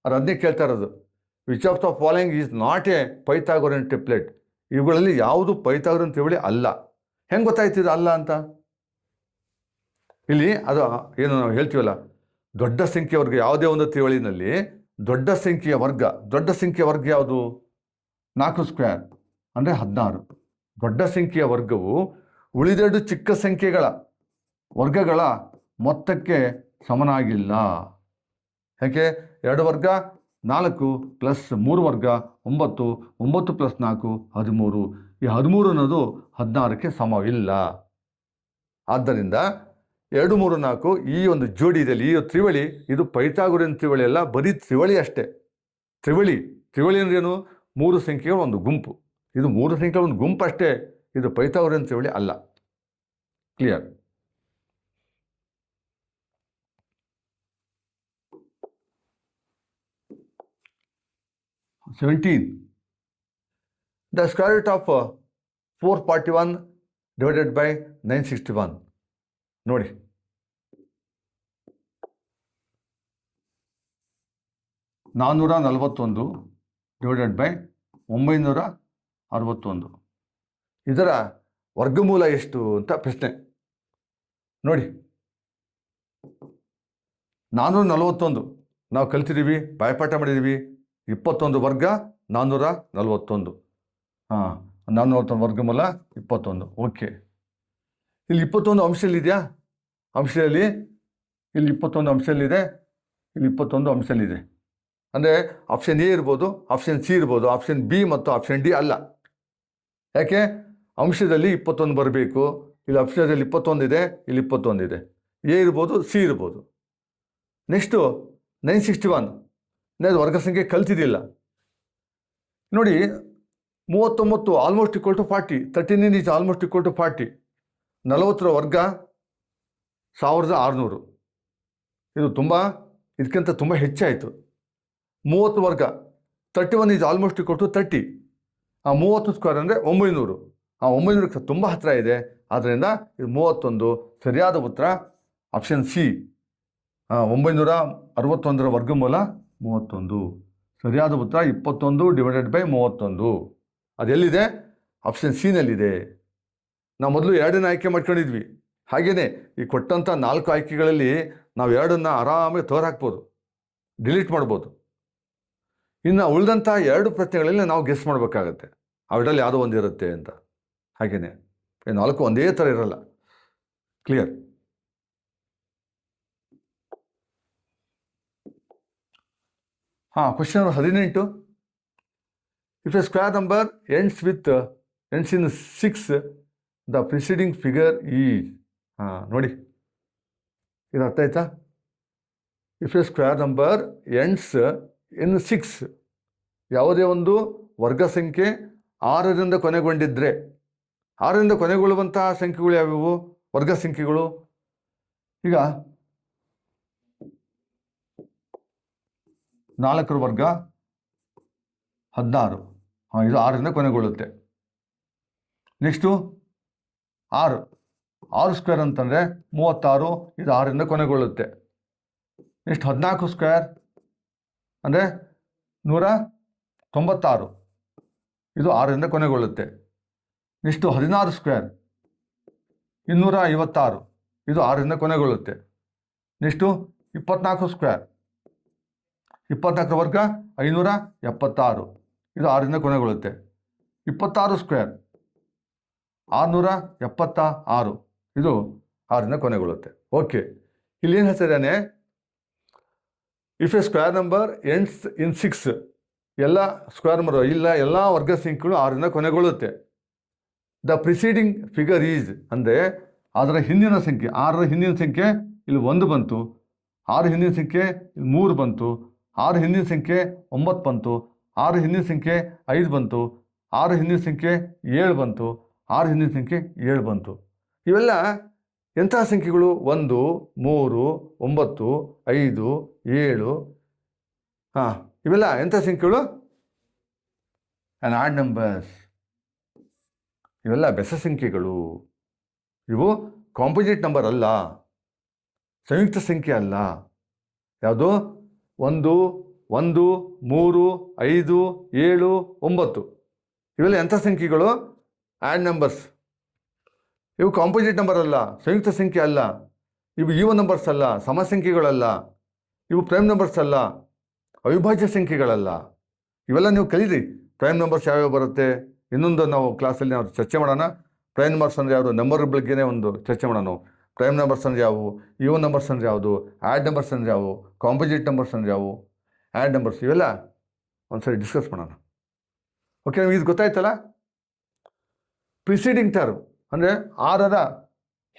ಅದನ್ನೇ ಕೇಳ್ತಾ ಇರೋದು. Which of the following is not a Pythagorean triplet? ಇವುಗಳಲ್ಲಿ ಯಾವುದು ಪೈಥಾಗೋರಿಯನ್ ತ್ರಿವಳಿ ಅಲ್ಲ. ಹೆಂಗೆ ಗೊತ್ತಾಯ್ತಿದೆ ಅಲ್ಲ ಅಂತ? ಇಲ್ಲಿ ಅದು ಏನು ನಾವು ಹೇಳ್ತೀವಲ್ಲ, ದೊಡ್ಡ ಸಂಖ್ಯೆಯ ವರ್ಗ ಯಾವುದೇ ಒಂದು ತ್ರಿವಳಿನಲ್ಲಿ ದೊಡ್ಡ ಸಂಖ್ಯೆಯ ವರ್ಗ ಯಾವುದು? 4 ಸ್ಕ್ವೇರ್ ಅಂದರೆ 16. ದೊಡ್ಡ ಸಂಖ್ಯೆಯ ವರ್ಗವು ಉಳಿದೆರಡು ಚಿಕ್ಕ ಸಂಖ್ಯೆಗಳ ವರ್ಗಗಳ ಮೊತ್ತಕ್ಕೆ ಸಮನಾಗಿಲ್ಲ. ಯಾಕೆ? 2 ವರ್ಗ 4 ಪ್ಲಸ್ 3 ವರ್ಗ 9, 9 ಪ್ಲಸ್ 4 13. ಈ 13 ಅನ್ನೋದು 16ಕ್ಕೆ ಸಮವಿಲ್ಲ. ಆದ್ದರಿಂದ 2, 3, 4 ಈ ಒಂದು ಜೋಡಿ ಇದೆಯಲ್ಲಿ, ಈ ತ್ರಿವಳಿ ಇದು ಪೈಥಾಗೋರಿಯನ್ ತ್ರಿವಳಿ ಅಲ್ಲ, ಬರೀ ತ್ರಿವಳಿ ಅಷ್ಟೇ. ತ್ರಿವಳಿ ಅಂದ್ರೇನು? 3 ಸಂಖ್ಯೆಗಳ ಒಂದು ಗುಂಪು. ಇದು 3 ಸಂಖ್ಯೆಗಳ ಒಂದು ಗುಂಪು ಅಷ್ಟೇ. ಇದು ಪೈಥಾಗೋರಿಯನ್ ತ್ರಿವಳಿ ಅಲ್ಲ. Clear? The square root of 441 divided by 961. ನೋಡಿ, ನಾನ್ನೂರ 41 ಡಿವೈಡೆಡ್ ಬೈ 961. ಇದರ ವರ್ಗಮೂಲ ಎಷ್ಟು ಅಂತ ಪ್ರಶ್ನೆ. ನೋಡಿ, 441 ನಾವು ಕಲ್ತಿದ್ದೀವಿ, ಬಾಯಪಾಠ ಮಾಡಿದ್ದೀವಿ. 21 ವರ್ಗ 441. 441 ವರ್ಗಮೂಲ 21. ಓಕೆ. ಇಲ್ಲಿ 21 ಅಂಶದಲ್ಲಿದೆಯಾ? ಅಂಶದಲ್ಲಿ ಇಲ್ಲಿ 21 ಅಂಶದಲ್ಲಿದೆ, ಇಲ್ಲಿ 21 ಅಂಶದಲ್ಲಿದೆ. ಅಂದರೆ ಆಪ್ಷನ್ ಎ ಇರ್ಬೋದು, ಆಪ್ಷನ್ ಸಿ ಇರ್ಬೋದು, ಆಪ್ಷನ್ ಬಿ ಮತ್ತು ಆಪ್ಷನ್ ಡಿ ಅಲ್ಲ. ಯಾಕೆ? ಅಂಶದಲ್ಲಿ 21 ಬರಬೇಕು. ಇಲ್ಲಿ ಅಂಶದಲ್ಲಿ 21 ಇದೆ, ಇಲ್ಲಿ 21 ಇದೆ. ಎ ಇರ್ಬೋದು, ಸಿ ಇರ್ಬೋದು. ನೆಕ್ಸ್ಟು 961 ವರ್ಗ ಸಂಖ್ಯೆ ಕಲ್ತಿದ್ದಿಲ್ಲ. ನೋಡಿ, 39 almost equal to 40. 39 is almost equal to 40. 40ರ ವರ್ಗ 1600. ಇದು ಇದಕ್ಕಿಂತ ತುಂಬ ಹೆಚ್ಚಾಯಿತು. 30 ವರ್ಗ 31 is almost equal to 30. 30 square ಅಂದರೆ 900. 900ಕ್ಕೆ ತುಂಬ ಹತ್ತಿರ ಇದೆ. ಆದ್ದರಿಂದ ಇದು 31. ಸರಿಯಾದ ಉತ್ತರ ಆಪ್ಷನ್ ಸಿ. 961ರ ವರ್ಗಮೂಲ 31. ಸರಿಯಾದ ಉತ್ತರ 21 ಡಿವೈಡೆಡ್ ಬೈ 31. ಅದೆಲ್ಲಿದೆ? ಆಪ್ಷನ್ ಸಿನಲ್ಲಿದೆ. ನಾವು ಮೊದಲು 2ನ್ನ ಆಯ್ಕೆ ಮಾಡ್ಕೊಂಡಿದ್ವಿ. ಹಾಗೆಯೇ ಈ ಕೊಟ್ಟಂಥ 4 ಆಯ್ಕೆಗಳಲ್ಲಿ ನಾವು 2ನ್ನ ಆರಾಮಾಗಿ ಹಾಕ್ಬೋದು, ಡಿಲೀಟ್ ಮಾಡ್ಬೋದು. ಇನ್ನು ಉಳಿದಂಥ 2 ಪ್ರಶ್ನೆಗಳಲ್ಲಿ ನಾವು ಗೆಸ್ ಮಾಡಬೇಕಾಗತ್ತೆ, ಅವೆರಡಲ್ಲಿ ಯಾವುದೋ ಒಂದು ಇರುತ್ತೆ ಅಂತ. ಹಾಗೆಯೇ 4 ಒಂದೇ ಥರ ಇರಲ್ಲ. Clear? Question number 18. If a square number ends in 6, the preceding figure is. ನೋಡಿ, ಇದು ಅರ್ಥ ಆಯ್ತಾ? If a square number ends in 6, ಯಾವುದೇ ಒಂದು ವರ್ಗ ಸಂಖ್ಯೆ 6ರಿಂದ ಕೊನೆಗೊಂಡಿದ್ದರೆ, 6ರಿಂದ ಕೊನೆಗೊಳ್ಳುವಂತಹ ಸಂಖ್ಯೆಗಳು ಯಾವುವು? ವರ್ಗ ಸಂಖ್ಯೆಗಳು. ಈಗ 4ರ ವರ್ಗ 16. ಇದು 6ರಿಂದ ಕೊನೆಗೊಳ್ಳುತ್ತೆ. ನೆಕ್ಸ್ಟು 6 ಸ್ಕ್ವೇರ್ ಅಂತಂದರೆ 36. ಇದು 6ರಿಂದ ಕೊನೆಗೊಳ್ಳುತ್ತೆ. ನೆಕ್ಸ್ಟ್ 14 ಸ್ಕ್ವೇರ್ ಅಂದರೆ 196. ಇದು 6ರಿಂದ ಕೊನೆಗೊಳ್ಳುತ್ತೆ. Next 16 square 256. ಇದು 6ರಿಂದ ಕೊನೆಗೊಳ್ಳುತ್ತೆ. ನೆಕ್ಸ್ಟು 24 ಸ್ಕ್ವೇರ್ 24 ವರ್ಗ 576, ಇದು 6ರಿಂದ ಕೊನೆಗೊಳ್ಳುತ್ತೆ. 26 ಸ್ಕ್ವೇರ್ 676, ಇದು 6ರಿಂದ ಕೊನೆಗೊಳ್ಳುತ್ತೆ. ಓಕೆ, ಇಲ್ಲಿ ಏನು ಹೇಳ್ತಿದ್ದಾನೆ, if a square number ends in 6, ಎಲ್ಲ ಸ್ಕ್ವೇರ್ ನಂಬರ್ ಇಲ್ಲ ಎಲ್ಲ ವರ್ಗ ಸಂಖ್ಯೆಗಳು 6ರಿಂದ ಕೊನೆಗೊಳ್ಳುತ್ತೆ. ದ ಪ್ರಿಸೀಡಿಂಗ್ ಫಿಗರ್ ಈಸ್, ಅಂದರೆ ಅದರ ಹಿಂದಿನ ಸಂಖ್ಯೆ, 6ರ ಹಿಂದಿನ ಸಂಖ್ಯೆ ಇಲ್ಲಿ 1 ಬಂತು, 6 ಹಿಂದಿನ ಸಂಖ್ಯೆ ಇಲ್ಲಿ 3 ಬಂತು, 6 ಹಿಂದಿನ ಸಂಖ್ಯೆ 9 ಬಂತು, 6 ಹಿಂದಿನ ಸಂಖ್ಯೆ 5 ಬಂತು, 6 ಹಿಂದಿನ ಸಂಖ್ಯೆ 7 ಬಂತು, 6 ಹಿಂದಿನ ಸಂಖ್ಯೆ 7 ಬಂತು. ಇವೆಲ್ಲ ಎಂಥ ಸಂಖ್ಯೆಗಳು? 1, 3, 9, 5, 7. ಇವೆಲ್ಲ ಎಂಥ ಸಂಖ್ಯೆಗಳು? And add numbers. ಇವೆಲ್ಲ ಬೆಸ ಸಂಖ್ಯೆಗಳು. ಇವು ಕಾಂಪೋಸಿಟ್ ನಂಬರ್ ಅಲ್ಲ, ಸಂಯುಕ್ತ ಸಂಖ್ಯೆ ಅಲ್ಲ. ಯಾವುದು? 1, 1, 3, 5, 7, 9 ಇವೆಲ್ಲ ಎಂಥ ಸಂಖ್ಯೆಗಳು? Add numbers. ಇವು ಕಾಂಪೋಸಿಟ್ ನಂಬರ್ ಅಲ್ಲ, ಸಂಯುಕ್ತ ಸಂಖ್ಯೆ ಅಲ್ಲ. ಇವು ಈವನ್ ನಂಬರ್ಸ್ ಅಲ್ಲ, ಸಮಸಂಖ್ಯೆಗಳಲ್ಲ. ಇವು ಪ್ರೈಮ್ ನಂಬರ್ಸ್ ಅಲ್ಲ, ಅವಿಭಾಜ್ಯ ಸಂಖ್ಯೆಗಳಲ್ಲ. ಇವೆಲ್ಲ ನೀವು ಕಲೀರಿ. ಪ್ರೈಮ್ ನಂಬರ್ಸ್ ಯಾವ್ಯಾವ ಬರುತ್ತೆ, ಇನ್ನೊಂದು ನಾವು ಕ್ಲಾಸಲ್ಲಿ ನಾವು ಚರ್ಚೆ ಮಾಡೋಣ. ಪ್ರೈಮ್ ನಂಬರ್ಸ್ ಅಂದರೆ ಯಾವುದು, ನಂಬರ್ ಬಗ್ಗೆನೇ ಒಂದು ಚರ್ಚೆ ಮಾಡೋಣ. ಪ್ರೈಮ್ ನಂಬರ್ಸ್ ಅಂದರೆ ಯಾವುವು, ಈವನ್ ನಂಬರ್ಸ್ ಅಂದರೆ ಯಾವುದು, ಆ್ಯಡ್ ನಂಬರ್ಸ್ ಅಂದರೆ ಯಾವುವು, ಕಾಂಪೋಸಿಟ್ ನಂಬರ್ಸ್ ಅಂದರೆ ಯಾವುವು, ಆ್ಯಡ್ ನಂಬರ್ಸ್, ಇವೆಲ್ಲ ಒಂದ್ಸರಿ ಡಿಸ್ಕಸ್ ಮಾಡೋಣ. ಓಕೆ, ನಮಗೆ ಇದು ಗೊತ್ತಾಯ್ತಲ್ಲ. ಪ್ರಿಸೀಡಿಂಗ್ ಟರ್ಮ್ ಅಂದರೆ 6ರ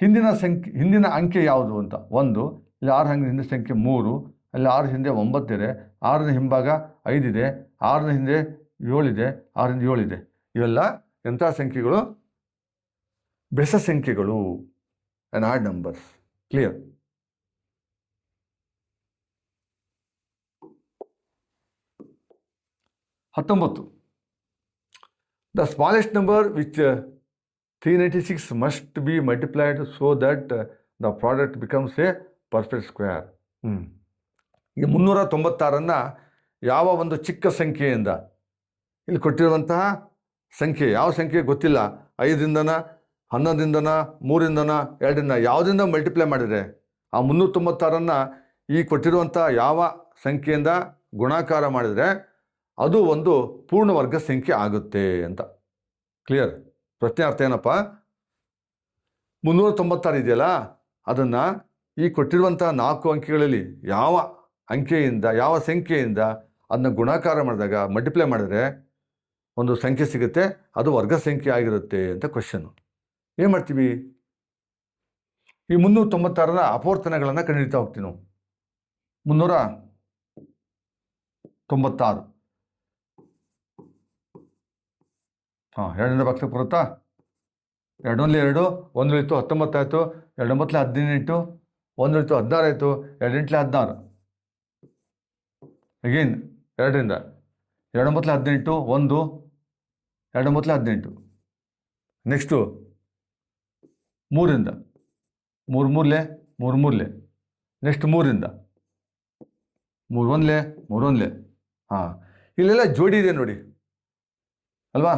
ಹಿಂದಿನ ಅಂಕೆ ಯಾವುದು ಅಂತ. 1, ಇಲ್ಲಿ 6 ಹಿಂದಿನ ಸಂಖ್ಯೆ 3, ಅಲ್ಲಿ 6 ಹಿಂದೆ 9 ಇದೆ, 6ರ ಹಿಂಭಾಗ 5 ಇದೆ, 6ರ ಹಿಂದೆ 7 ಇದೆ, 6ರಿಂದ 7 ಇದೆ. ಇವೆಲ್ಲ ಎಂಥ ಸಂಖ್ಯೆಗಳು? ಬೆಸ ಸಂಖ್ಯೆಗಳು, and add numbers. Clear? 19. The smallest number which 396 must be multiplied so that the product becomes a perfect square. ಈ 396 ಯಾವ ಒಂದು ಚಿಕ್ಕ ಸಂಖ್ಯೆಯಿಂದ, ಇಲ್ಲಿ ಕೊಟ್ಟಿರುವಂತಹ ಸಂಖ್ಯೆ ಯಾವ ಸಂಖ್ಯೆ ಗೊತ್ತಿಲ್ಲ, 5ರಿಂದನ 11ರಿಂದನ 3ರಿಂದನ 2ರಿಂದ ಯಾವುದರಿಂದ ಮಲ್ಟಿಪ್ಲೈ ಮಾಡಿದರೆ ಆ 396 ಈ ಕೊಟ್ಟಿರುವಂಥ ಯಾವ ಸಂಖ್ಯೆಯಿಂದ ಗುಣಾಕಾರ ಮಾಡಿದರೆ ಅದು ಒಂದು ಪೂರ್ಣ ವರ್ಗ ಸಂಖ್ಯೆ ಆಗುತ್ತೆ ಅಂತ. ಕ್ಲಿಯರ್? ಪ್ರಶ್ನೆ ಅರ್ಥ ಏನಪ್ಪ? 396 ಇದೆಯಲ್ಲ, ಅದನ್ನು ಈ ಕೊಟ್ಟಿರುವಂಥ 4 ಅಂಕೆಗಳಲ್ಲಿ ಯಾವ ಅಂಕೆಯಿಂದ ಯಾವ ಸಂಖ್ಯೆಯಿಂದ ಅದನ್ನ ಗುಣಾಕಾರ ಮಾಡಿದಾಗ ಮಲ್ಟಿಪ್ಲೈ ಮಾಡಿದ್ರೆ ಒಂದು ಸಂಖ್ಯೆ ಸಿಗುತ್ತೆ, ಅದು ವರ್ಗ ಸಂಖ್ಯೆ ಆಗಿರುತ್ತೆ ಅಂತ ಕ್ವಶನ್ನು. ಏನು ಮಾಡ್ತೀವಿ? ಈ 396ರ ಅಪವರ್ತನಗಳನ್ನು ಕಂಡುಹಿಡಿತಾ ಹೋಗ್ತೀವಿ ನಾವು. 396 2ರಿಂದ ಭಾಗಿಸಕ್ಕೆ ಬರುತ್ತಾ? 2 1 2, 1 ಉಳಿತು 19 ಆಯಿತು, 2 9 18, 1 ಉಳಿತು 16 ಆಯಿತು, 2 8 16. ಅಗೇನ್ 2ರಿಂದ 2 9 18, 1 2 9 18. ನೆಕ್ಸ್ಟು 3ರಿಂದ 3 3 3 3. ನೆಕ್ಸ್ಟ್ 3ರಿಂದ 3 1 3 1. ಇಲ್ಲೆಲ್ಲ ಜೋಡಿ ಇದೆ ನೋಡಿ ಅಲ್ವಾ?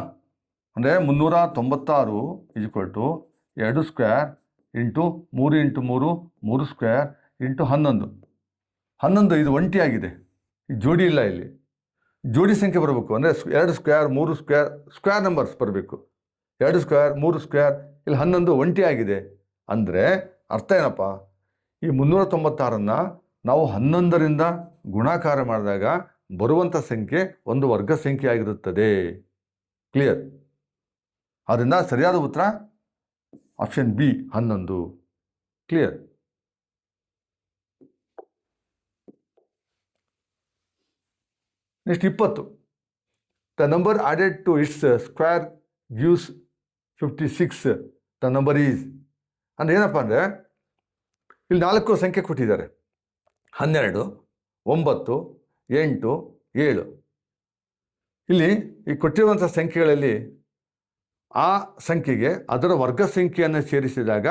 ಅಂದರೆ 396 2 square into 3 into 3 3 square into 11. 11 ಇದು ಒಂಟಿಯಾಗಿದೆ, ಈ ಜೋಡಿ ಇಲ್ಲ. ಇಲ್ಲಿ ಜೋಡಿ ಸಂಖ್ಯೆ ಬರಬೇಕು ಅಂದರೆ 2 ಸ್ಕ್ವೇರ್ 3 ಸ್ಕ್ವೇರ್ ಸ್ಕ್ವೇರ್ ನಂಬರ್ಸ್ ಬರಬೇಕು. 2 ಸ್ಕ್ವೇರ್ 3 ಸ್ಕ್ವೇರ್, ಇಲ್ಲಿ 11 ಒಂಟಿಯಾಗಿದೆ. ಅಂದರೆ ಅರ್ಥ ಏನಪ್ಪ? ಈ 396 ನಾವು 11ರಿಂದ ಗುಣಾಕಾರ ಮಾಡಿದಾಗ ಬರುವಂಥ ಸಂಖ್ಯೆ ಒಂದು ವರ್ಗ ಸಂಖ್ಯೆ ಆಗಿರುತ್ತದೆ. ಕ್ಲಿಯರ್? ಆದ್ದರಿಂದ ಸರಿಯಾದ ಉತ್ತರ option B 11. Clear? Next 20. The number added to its square gives 56. The number is ಅಂದರೆ ಏನಪ್ಪ ಅಂದರೆ, ಇಲ್ಲಿ 4 ಸಂಖ್ಯೆ ಕೊಟ್ಟಿದ್ದಾರೆ, 12, 9, 8, 7. ಇಲ್ಲಿ ಈ ಕೊಟ್ಟಿರುವಂಥ ಸಂಖ್ಯೆಗಳಲ್ಲಿ ಆ ಸಂಖ್ಯೆಗೆ ಅದರ ವರ್ಗ ಸಂಖ್ಯೆಯನ್ನು ಸೇರಿಸಿದಾಗ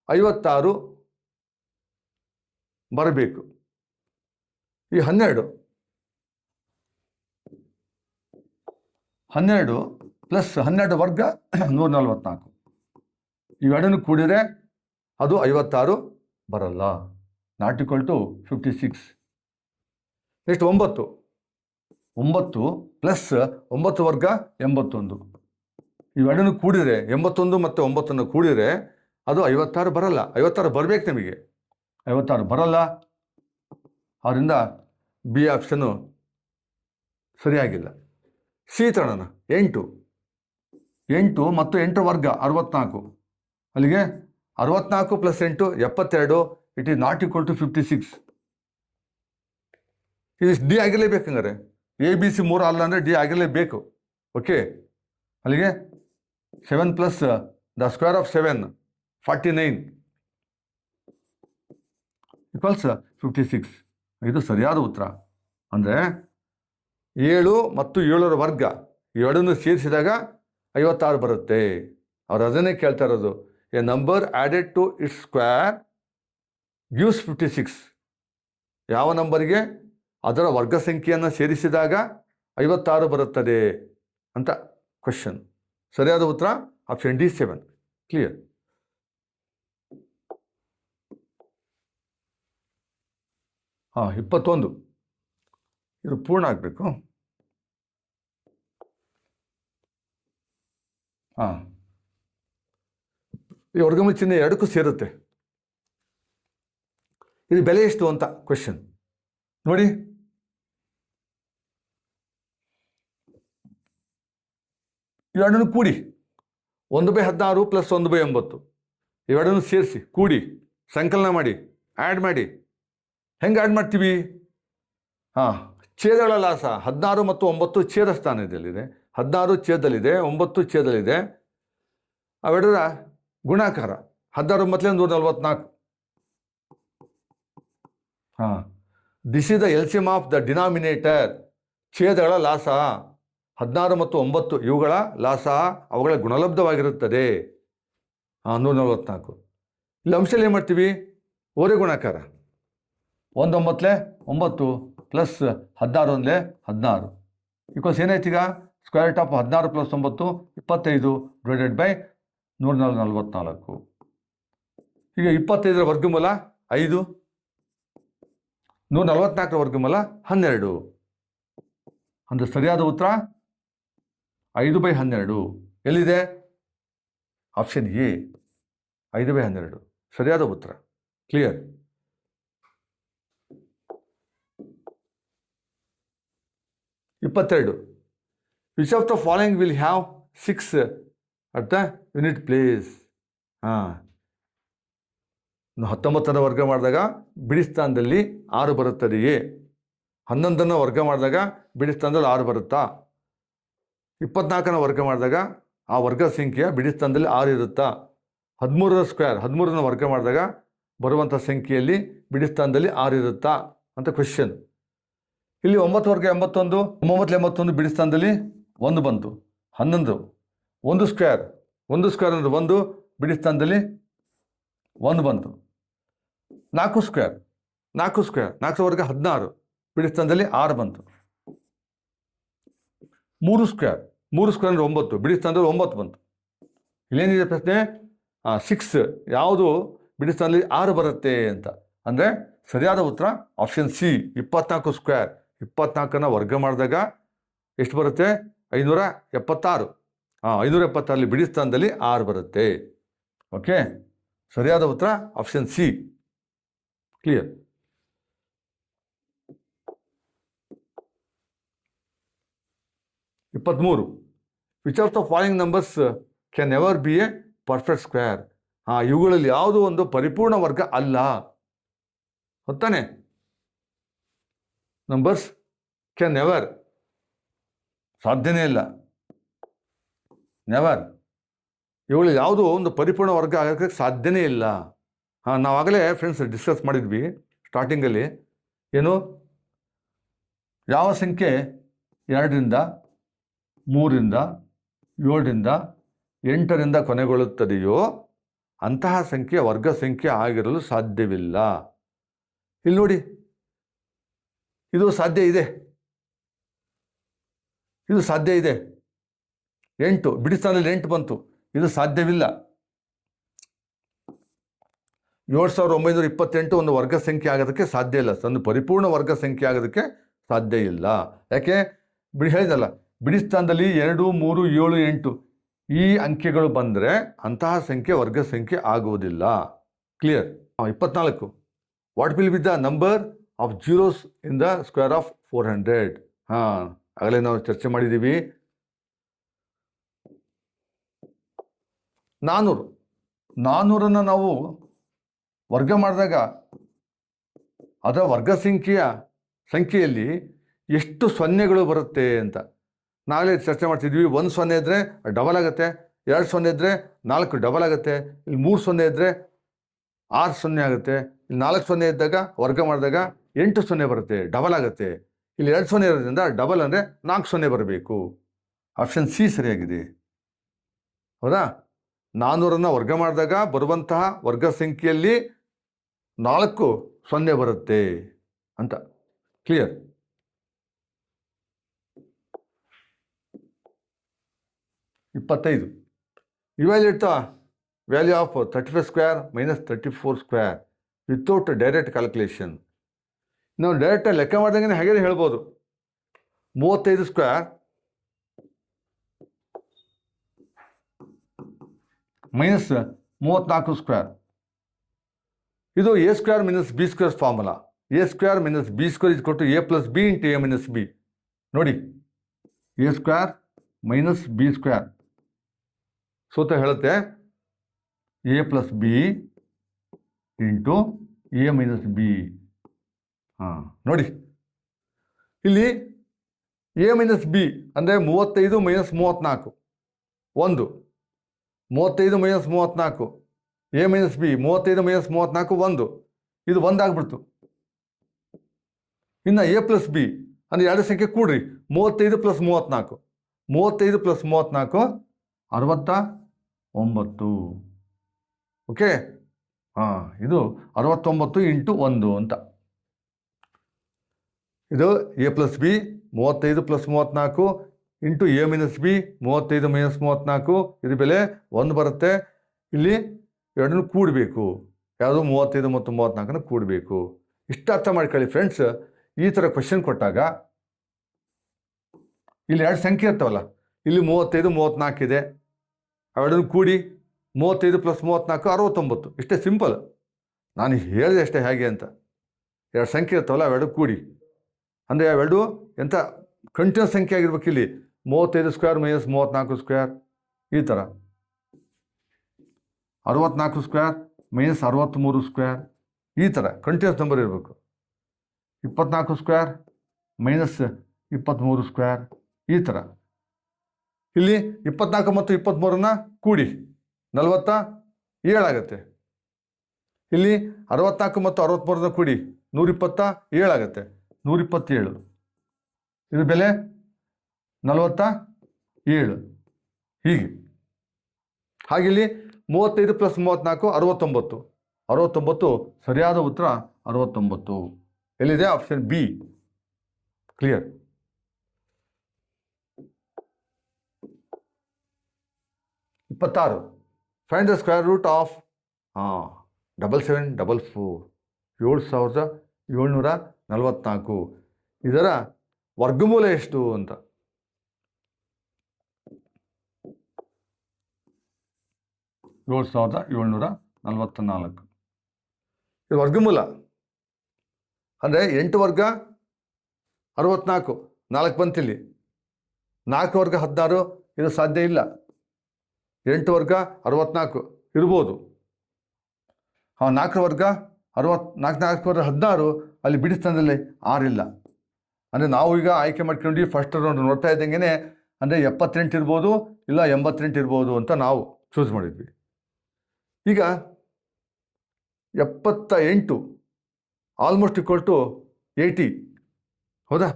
56 ಬರಬೇಕು. ಈ 12 ಪ್ಲಸ್ 12 ವರ್ಗ 144. ಇವೆರಡನ್ನು ಕೂಡಿದರೆ ಅದು 56 ಬರಲ್ಲ. Not equal to 56. Next 9 plus 9 ವರ್ಗ 81. ಇವೆರಡನ್ನು ಕೂಡಿದರೆ 81 ಮತ್ತು 9 ಕೂಡಿದರೆ ಅದು 56 ಬರಲ್ಲ. 56 ಬರಬೇಕು ನಮಗೆ, 56 ಬರಲ್ಲ. ಆದ್ದರಿಂದ ಬಿ ಆಪ್ಷನ್ನು ಸರಿಯಾಗಿಲ್ಲ. ಸಿ ತಗೊಳ್ಳೋಣ. 8 ಮತ್ತು 8 ವರ್ಗ 64. ಅಲ್ಲಿಗೆ 64 plus 8 72. It is not equal to 56. ಇದು ಡಿ ಆಗಿರಲೇಬೇಕು. ಹಂಗಾರೆ ಎ ಬಿ ಸಿ 3 ಅಲ್ಲ ಅಂದರೆ ಡಿ ಆಗಿರಲೇಬೇಕು. ಓಕೆ, ಅಲ್ಲಿಗೆ 7 plus the square of 7 49 equals 56. ಇದು ಸರಿಯಾದ ಉತ್ತರ. ಅಂದರೆ 7 ಮತ್ತು 7ರ ವರ್ಗ ಇವೆರಡನ್ನು ಸೇರಿಸಿದಾಗ 56 ಬರುತ್ತೆ. ಅವ್ರು ಅದನ್ನೇ ಕೇಳ್ತಾ ಇರೋದು. A number added to its square gives 56. ಯಾವ ನಂಬರ್ಗೆ ಅದರ ವರ್ಗ ಸಂಖ್ಯೆಯನ್ನು ಸೇರಿಸಿದಾಗ 56 ಬರುತ್ತದೆ ಅಂತ ಕ್ವಶನ್. ಸರಿಯಾದ ಉತ್ತರ ಆಪ್ಷನ್ ಡಿ 7. ಕ್ಲಿಯರ್. ಹಾಂ, 21 ಇದು ಪೂರ್ಣ ಆಗಬೇಕು. ಹಾಂ, ಈ ವರ್ಗಮೂಲ ಚಿಹ್ನೆ ಎರಡಕ್ಕೂ ಸೇರುತ್ತೆ. ಇದು ಬೆಲೆ ಎಷ್ಟು ಅಂತ ಕ್ವೆಶ್ಚನ್ ನೋಡಿ. ಇವೆರಡನ್ನು ಕೂಡಿ 1/16 ಪ್ಲಸ್ 1/9 ಇವೆರಡನ್ನು ಸೇರಿಸಿ ಕೂಡಿ ಸಂಕಲನ ಮಾಡಿ ಆ್ಯಡ್ ಮಾಡಿ. ಹೆಂಗೆ ಆ್ಯಡ್ ಮಾಡ್ತೀವಿ? ಹಾಂ, ಛೇದಗಳ ಲಾಸ 16 ಮತ್ತು 9 ಛೇದ ಸ್ಥಾನದಲ್ಲಿದೆ. 16 ಛೇದದಲ್ಲಿದೆ, 9 ಛೇದದಲ್ಲಿದೆ. ಅವೆರಡರ ಗುಣಾಕಾರ 16 ಮೊದಲೇ 144. ಹಾಂ, this is the LCM of the denominator. ಛೇದಗಳ ಲಾಸ 16 ಮತ್ತು 9 ಇವುಗಳ ಲಾಸ ಅವುಗಳ ಗುಣಲಬ್ಧವಾಗಿರುತ್ತದೆ. 144. ಇಲ್ಲಿ ಅಂಶದಲ್ಲಿ ಏನು ಮಾಡ್ತೀವಿ? ಓರೆ ಗುಣಾಕಾರ 1 9 ಪ್ಲಸ್ 16 16 ಈಕ್ವಲ್ಸ್ ಏನಾಯ್ತು ಈಗ? Square root of 16 plus 9 25 divided by 144. ಈಗ 25ರ ವರ್ಗಮೂಲ 5, 144ರ ವರ್ಗಮೂಲ 12. ಅಂದರೆ ಸರಿಯಾದ ಉತ್ತರ 5/12 ಎಲ್ಲಿದೆ? ಆಪ್ಷನ್ ಎ 5/12 ಸರಿಯಾದ ಉತ್ತರ. Clear. Which of the following will have 6 at the unit place? ಹಾಂ, 19ರ ವರ್ಗ ಮಾಡಿದಾಗ ಬಿಡಿ ಸ್ಥಾನದಲ್ಲಿ 6 ಬರುತ್ತದೆಯೇ? 11ನ್ನು ವರ್ಗ ಮಾಡಿದಾಗ ಬಿಡಿ ಸ್ಥಾನದಲ್ಲಿ 6 ಬರುತ್ತಾ? 24ನ ವರ್ಗ ಮಾಡಿದಾಗ ಆ ವರ್ಗ ಸಂಖ್ಯೆಯ ಬಿಡಿ ಸ್ಥಾನದಲ್ಲಿ 6 ಇರುತ್ತಾ? 13ರ ಸ್ಕ್ವೇರ್ 13ನ ವರ್ಗ ಮಾಡಿದಾಗ ಬರುವಂಥ ಸಂಖ್ಯೆಯಲ್ಲಿ ಬಿಡಿ ಸ್ಥಾನದಲ್ಲಿ 6 ಇರುತ್ತಾ ಅಂತ ಕ್ವೆಶ್ಚನ್. ಇಲ್ಲಿ 9 ವರ್ಗ 81, 9 81 ಬಿಡಿ ಸ್ಥಾನದಲ್ಲಿ 1 ಬಂತು. 11 1 ಸ್ಕ್ವೇರ್ ಅಂದರೆ 1 ಬಿಡಿ ಸ್ಥಾನದಲ್ಲಿ 1 ಬಂತು. 4 ಸ್ಕ್ವೇರ್ 4 ವರ್ಗ 16 ಬಿಡಿ ಸ್ಥಾನದಲ್ಲಿ 6 ಬಂತು. 3 ಸ್ಕ್ವೇರ್ ಅಂದರೆ 9 ಬಿಡಿ ಸ್ಥಾನದಲ್ಲಿ 9 ಬಂತು. ಇಲ್ಲೇನಿದೆ ಪ್ರಶ್ನೆ? 6 ಯಾವುದು ಬಿಡಿ ಸ್ಥಾನದಲ್ಲಿ 6 ಬರುತ್ತೆ ಅಂತ. ಅಂದರೆ ಸರಿಯಾದ ಉತ್ತರ ಆಪ್ಷನ್ ಸಿ 24 ಸ್ಕ್ವೇರ್. 24ನ ವರ್ಗ ಮಾಡಿದಾಗ ಎಷ್ಟು ಬರುತ್ತೆ? 576. 576 ಬಿಡಿ ಸ್ಥಾನದಲ್ಲಿ 6 ಬರುತ್ತೆ. ಓಕೆ, ಸರಿಯಾದ ಉತ್ತರ option C. Clear. Which of the following numbers can never be A perfect square? ಇವುಗಳಲ್ಲಿ ಯಾವುದೋ ಒಂದು ಪರಿಪೂರ್ಣ ವರ್ಗ ಅಲ್ಲ. ಗೊತ್ತಾನೆ? ನಂಬರ್ಸ್ ಕ್ಯಾನ್ ನೆವರ್, ಸಾಧ್ಯನೇ ಇಲ್ಲ. ನೆವರ್ ಇವುಗಳಲ್ಲಿ ಯಾವುದೋ ಒಂದು ಪರಿಪೂರ್ಣ ವರ್ಗ ಆಗೋಕ್ಕೆ ಸಾಧ್ಯನೇ ಇಲ್ಲ. ನಾವಾಗಲೇ ಫ್ರೆಂಡ್ಸ್ ಡಿಸ್ಕಸ್ ಮಾಡಿದ್ವಿ ಸ್ಟಾರ್ಟಿಂಗಲ್ಲಿ. ಏನು? ಯಾವ ಸಂಖ್ಯೆ 2ರಿಂದ 3ರಿಂದ 7ರಿಂದ 8ರಿಂದ ಕೊನೆಗೊಳ್ಳುತ್ತದೆಯೋ ಅಂತಹ ಸಂಖ್ಯೆ ವರ್ಗ ಸಂಖ್ಯೆ ಆಗಿರಲು ಸಾಧ್ಯವಿಲ್ಲ. ಇಲ್ಲಿ ನೋಡಿ, ಇದು ಸಾಧ್ಯ ಇದೆ, ಇದು ಸಾಧ್ಯ ಇದೆ. 8 ಬಿಡಿ ಸ್ಥಾನದಲ್ಲಿ 8 ಬಂತು, ಇದು ಸಾಧ್ಯವಿಲ್ಲ. 7928 ಒಂದು ವರ್ಗ ಸಂಖ್ಯೆ ಆಗೋದಕ್ಕೆ ಸಾಧ್ಯ ಇಲ್ಲ. ಒಂದು ಪರಿಪೂರ್ಣ ವರ್ಗ ಸಂಖ್ಯೆ ಆಗೋದಕ್ಕೆ ಸಾಧ್ಯ ಇಲ್ಲ. ಯಾಕೆ? ಹೇಳಿದಲ್ಲ, ಬಿಡಿ ಸ್ಥಾನದಲ್ಲಿ 2, 3, 7, 8 ಈ ಅಂಕೆಗಳು ಬಂದರೆ ಅಂತಹ ಸಂಖ್ಯೆ ವರ್ಗ ಸಂಖ್ಯೆ ಆಗುವುದಿಲ್ಲ. Clear? 24. What will be the number of zeros in the square of 400? ಆಗಲೇ ನಾವು ಚರ್ಚೆ ಮಾಡಿದ್ದೀವಿ. 400 ನಾವು ವರ್ಗ ಮಾಡಿದಾಗ ಅದರ ವರ್ಗ ಸಂಖ್ಯೆಯಲ್ಲಿ ಎಷ್ಟು ಸೊನ್ನೆಗಳು ಬರುತ್ತೆ ಅಂತ ನಾವೇ ಚರ್ಚೆ ಮಾಡ್ತಿದ್ವಿ. 1 0 ಇದ್ದರೆ ಡಬಲ್ ಆಗುತ್ತೆ, 2 0 ಇದ್ದರೆ 4 ಡಬಲ್ ಆಗುತ್ತೆ, ಇಲ್ಲಿ 3 0 ಇದ್ದರೆ 6 0 ಆಗುತ್ತೆ, ಇಲ್ಲಿ 4 0 ಇದ್ದಾಗ ವರ್ಗ ಮಾಡಿದಾಗ 8 0 ಬರುತ್ತೆ, ಡಬಲ್ ಆಗುತ್ತೆ. ಇಲ್ಲಿ 2 0 ಇರೋದ್ರಿಂದ ಡಬಲ್ ಅಂದರೆ 4 0 ಬರಬೇಕು. ಆಪ್ಷನ್ ಸಿ ಸರಿಯಾಗಿದೆ. ಹೌದಾ? 400 ವರ್ಗ ಮಾಡಿದಾಗ ಬರುವಂತಹ ವರ್ಗ ಸಂಖ್ಯೆಯಲ್ಲಿ 4 0 ಬರುತ್ತೆ ಅಂತ. Clear? Evaluate the value of 35 square minus 34 square without direct calculation. ನಾವು ಡೈರೆಕ್ಟಾಗಿ ಲೆಕ್ಕ ಮಾಡಿದಂಗೆ ಹಾಗೆ ಹೇಳ್ಬೋದು. 35 ಸ್ಕ್ವೇರ್ ಮೈನಸ್ 34 ಸ್ಕ್ವೇರ್, ಇದು a square minus b square formula. A square minus b square is ಕೊಟ್ಟು a plus b into a minus b. ನೋಡಿ, a square minus b square ಸೂತ್ರ ಹೇಳುತ್ತೆ a plus b into a minus b. ನೋಡಿ, ಇಲ್ಲಿ a minus b ಅಂದರೆ 35 minus 34 1, 35 minus 34, A minus B 35 minus 34 1, ಇದು 1 ಆಗಿಬಿಡ್ತು. ಇನ್ನು ಎ ಪ್ಲಸ್ ಬಿ ಅಂದರೆ ಎರಡು ಸಂಖ್ಯೆ ಕೂಡ್ರಿ, 35 ಪ್ಲಸ್ 34, 35 ಪ್ಲಸ್ 34 69. ಓಕೆ, ಇದು 69 ಇಂಟು 1 ಅಂತ. ಇದು A plus B 35 plus 34 into a minus B 35 minus 34, ಇದು ಬೆಲೆ 1 ಬರುತ್ತೆ. ಇಲ್ಲಿ ಎರಡನ್ನೂ ಕೂಡಬೇಕು, ಯಾವುದು 35 ಮತ್ತು 34 ಕೂಡಬೇಕು. ಇಷ್ಟು ಅರ್ಥ ಮಾಡ್ಕೊಳ್ಳಿ ಫ್ರೆಂಡ್ಸ್. ಈ ಥರ ಕ್ವೆಶನ್ ಕೊಟ್ಟಾಗ ಇಲ್ಲಿ ಎರಡು ಸಂಖ್ಯೆ ಇರ್ತಾವಲ್ಲ, ಇಲ್ಲಿ 35 34 ಇದೆ, ಅವೆರಡನ್ನು ಕೂಡಿ 35 ಪ್ಲಸ್ 34 69. ಇಷ್ಟೇ ಸಿಂಪಲ್. ನಾನು ಹೇಳಿದೆ ಅಷ್ಟೇ ಹೇಗೆ ಅಂತ. ಎರಡು ಸಂಖ್ಯೆ ಇರ್ತಾವಲ್ಲ ಅವೆರಡು ಕೂಡಿ, ಅಂದರೆ ಅವೆರಡು ಎಂಥ ಕಂಟಿನ್ಯೂಸ್ ಸಂಖ್ಯೆ ಆಗಿರ್ಬೇಕು. ಇಲ್ಲಿ 35 ಸ್ಕ್ವೇರ್ ಮೈನಸ್ 34 ಸ್ಕ್ವೇರ್, ಈ ಥರ 64 ಸ್ಕ್ವೇರ್ ಮೈನಸ್ 63 ಸ್ಕ್ವೇರ್, ಈ ಥರ ಕಂಟಿನ್ಯೂಸ್ ನಂಬರ್ ಇರಬೇಕು. 24 ಸ್ಕ್ವೇರ್ ಮೈನಸ್ 23 ಸ್ಕ್ವೇರ್, ಈ ಥರ. ಇಲ್ಲಿ 24 ಮತ್ತು 23 ಕೂಡಿ 47 ಆಗುತ್ತೆ. ಇಲ್ಲಿ 64 ಮತ್ತು 63 ಕೂಡಿ 127 ಆಗುತ್ತೆ, 127. ಇದು ಬೆಲೆ 47. ಹೀಗೆ ಹಾಗಿಲ್ಲಿ 35 ಪ್ಲಸ್ 34 69. 69 ಸರಿಯಾದ ಉತ್ತರ 69. ಎಲ್ಲಿದೆ? Option B. Clear? Find the square root of 7744, 7744. ಇದರ ವರ್ಗಮೂಲ ಎಷ್ಟು ಅಂತ. ಏಳು 7744 ಇದು ವರ್ಗಮೂಲ. ಅಂದರೆ 8 ವರ್ಗ 64, 4 ಬಂತಿಲ್ಲಿ. 4 ವರ್ಗ 16, ಇದು ಸಾಧ್ಯ ಇಲ್ಲ. 8 ವರ್ಗ 64 ಇರ್ಬೋದು. 4 ವರ್ಗ 64 ವರ್ಗ 16, ಅಲ್ಲಿ ಬಿಡಿ ಸ್ಥಾನದಲ್ಲಿ 6 ಇಲ್ಲ. ಅಂದರೆ ನಾವು ಈಗ ಆಯ್ಕೆ ಮಾಡ್ಕೊಂಡು ಫಸ್ಟ್ ರೌಂಡ್ ನೋಡ್ತಾ ಇದ್ದಂಗೆ ಅಂದರೆ 78 ಇರ್ಬೋದು, ಇಲ್ಲ 88 ಇರ್ಬೋದು ಅಂತ ನಾವು ಚೂಸ್ ಮಾಡಿದ್ವಿ. ಈಗ 78 ಆಲ್ಮೋಸ್ಟ್ ಈಕ್ವಲ್ ಟು 80. ಹೌದಾ?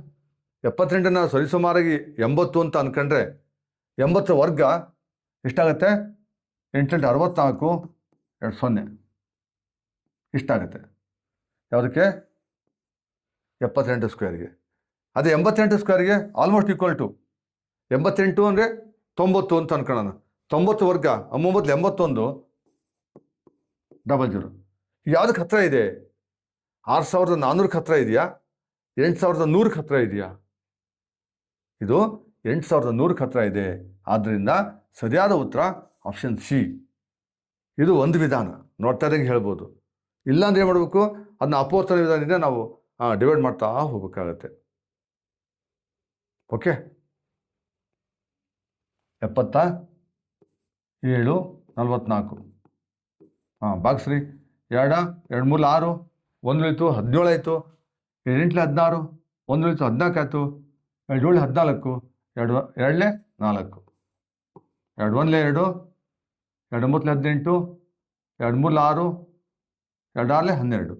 78 ಸರಿಸುಮಾರಾಗಿ 80 ಅಂತ ಅಂದ್ಕೊಂಡ್ರೆ 80 ವರ್ಗ ಎಷ್ಟಾಗುತ್ತೆ? 8 × 64 2 0 ಇಷ್ಟಾಗುತ್ತೆ. ಯಾವುದಕ್ಕೆ? 78 ಸ್ಕ್ವೇರ್ಗೆ. ಅದೇ 88 ಸ್ಕ್ವೇರ್ಗೆ ಆಲ್ಮೋಸ್ಟ್ ಈಕ್ವಲ್ ಟು 88 ಅಂದರೆ 90 ಅಂತ ಅನ್ಕೊಳ್ಳೋಣ. 90 ವರ್ಗ 81 00. ಯಾವುದಕ್ಕೆ ಹತ್ತಿರ ಇದೆ? 6400ಕ್ಕೆ ಹತ್ತಿರ ಇದೆಯಾ? 8100ಕ್ಕೆ ಹತ್ತಿರ ಇದೆಯಾ? ಇದು 8100ಕ್ಕೆ ಹತ್ತಿರ ಇದೆ. ಆದ್ದರಿಂದ ಸರಿಯಾದ ಉತ್ತರ ಆಪ್ಷನ್ ಸಿ. ಇದು ಒಂದು ವಿಧಾನ, ನೋಡ್ತಾ ಇದ್ದಂಗೆ ಹೇಳ್ಬೋದು. ಇಲ್ಲಾಂದ್ರೆ ಏನು ಮಾಡಬೇಕು, ಅದನ್ನ ಅಪವರ್ತನ ವಿಧಾನದಿಂದ ನಾವು ಡಿವೈಡ್ ಮಾಡ್ತಾ ಹೋಗ್ಬೇಕಾಗತ್ತೆ. ಓಕೆ, 77 44 ಭಾಗಿಸ್ರಿ. 2 2 3 6, 1 ಉಳಿತು 17 ಆಯಿತು. 2 8 16, 1 ಉಳಿತು 14 ಆಯಿತು. 2 7 14, 2 2 4, 2 1 2, 2 9 18, 2 3 6, 2 6 12,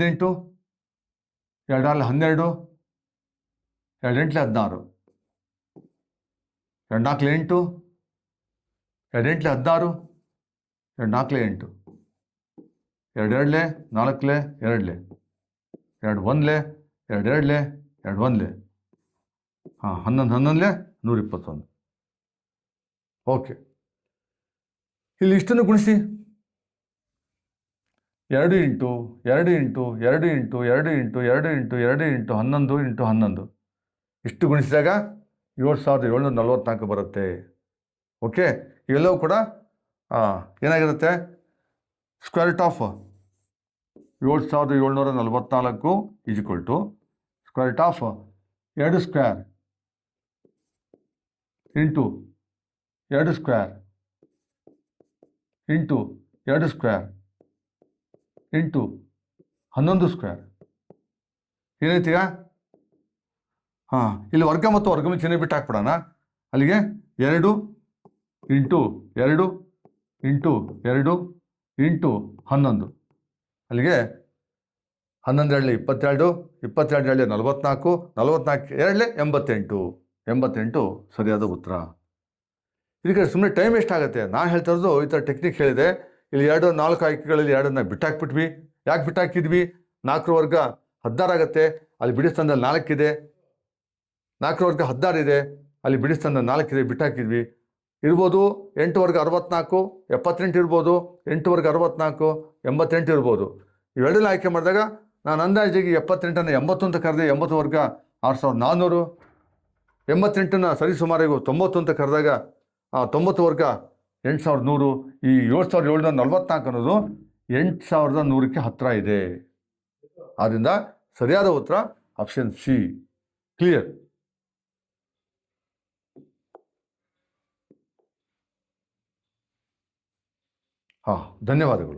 2 9 18, 2 6 12, 2 8 16, 2 4 8, 2 8 16, 2 4 8, 2 2 4 2 2 1 2 2 2 1 11 11 121. ಓಕೆ, ಇಲ್ಲಿ ಇಷ್ಟನ್ನು ಗುಣಿಸಿ. 2 into 2 into 2 into 2 into 2 into 2 into 11 into 11 ಇಷ್ಟು ಗುಣಿಸಿದಾಗ 7744 ಬರುತ್ತೆ. ಓಕೆ, ಇವೆಲ್ಲವೂ ಕೂಡ ಏನಾಗಿರುತ್ತೆ, square root of 7744 is equal to square root of 2 square into 2 square into 2 square into 11 square. ಏನೈತೀಗ? ಇಲ್ಲಿ ವರ್ಗ ಮತ್ತು ವರ್ಗಮೂಲ ಚಿಹ್ನೆ ಬಿಟ್ಟು ಹಾಕ್ಬಿಡೋಣ. ಅಲ್ಲಿಗೆ 2 ಇಂಟು 2 ಇಂಟು 2 ಇಂಟು 11, ಅಲ್ಲಿಗೆ 11 22, 22 44, 44 2 88. 88 ಸರಿಯಾದ ಉತ್ತರ. ಇದಕ್ಕೆ ಸುಮ್ಮನೆ ಟೈಮ್ ಎಷ್ಟಾಗುತ್ತೆ? ನಾನು ಹೇಳ್ತಾ ಇರೋದು ಈ ಥರ ಟೆಕ್ನಿಕ್ ಹೇಳಿದೆ. ಇಲ್ಲಿ 2 4 ಆಯ್ಕೆಗಳಲ್ಲಿ 2 ಬಿಟ್ಟಾಕ್ಬಿಟ್ವಿ. ಯಾಕೆ ಬಿಟ್ಟಾಕಿದ್ವಿ? 4 ವರ್ಗ 16 ಆಗುತ್ತೆ, ಅಲ್ಲಿ ಬಿಡಿಸ್ತಂದಲ್ಲಿ 4 ಇದೆ. 4 ವರ್ಗ 16 ಇದೆ, ಅಲ್ಲಿ ಬಿಡಿಸ್ತಂದ 4 ಇದೆ, ಬಿಟ್ಟಾಕಿದ್ವಿ. ಇರ್ಬೋದು 8 ವರ್ಗ 64 78 ಇರ್ಬೋದು, 8 ವರ್ಗ 64 88 ಇರ್ಬೋದು. ಇವೆರಡಲ್ಲಿ ಆಯ್ಕೆ ಮಾಡಿದಾಗ ನಾನು ಅಂದಾಜಿಗೆ 78ನ್ನು 80 ಅಂತ ಕರೆದೆ. 80 ವರ್ಗ 6400, 88ನ್ನು ಸರಿಸುಮಾರಿಗೂ 90 ಅಂತ ಕರೆದಾಗ 90 ವರ್ಗ 8100. ಈ 7744 ಅನ್ನೋದು 8100ಕ್ಕೆ ಹತ್ತಿರ ಇದೆ. ಆದ್ದರಿಂದ ಸರಿಯಾದ ಉತ್ತರ ಆಪ್ಷನ್ ಸಿ. ಕ್ಲಿಯರ್? ಧನ್ಯವಾದಗಳು.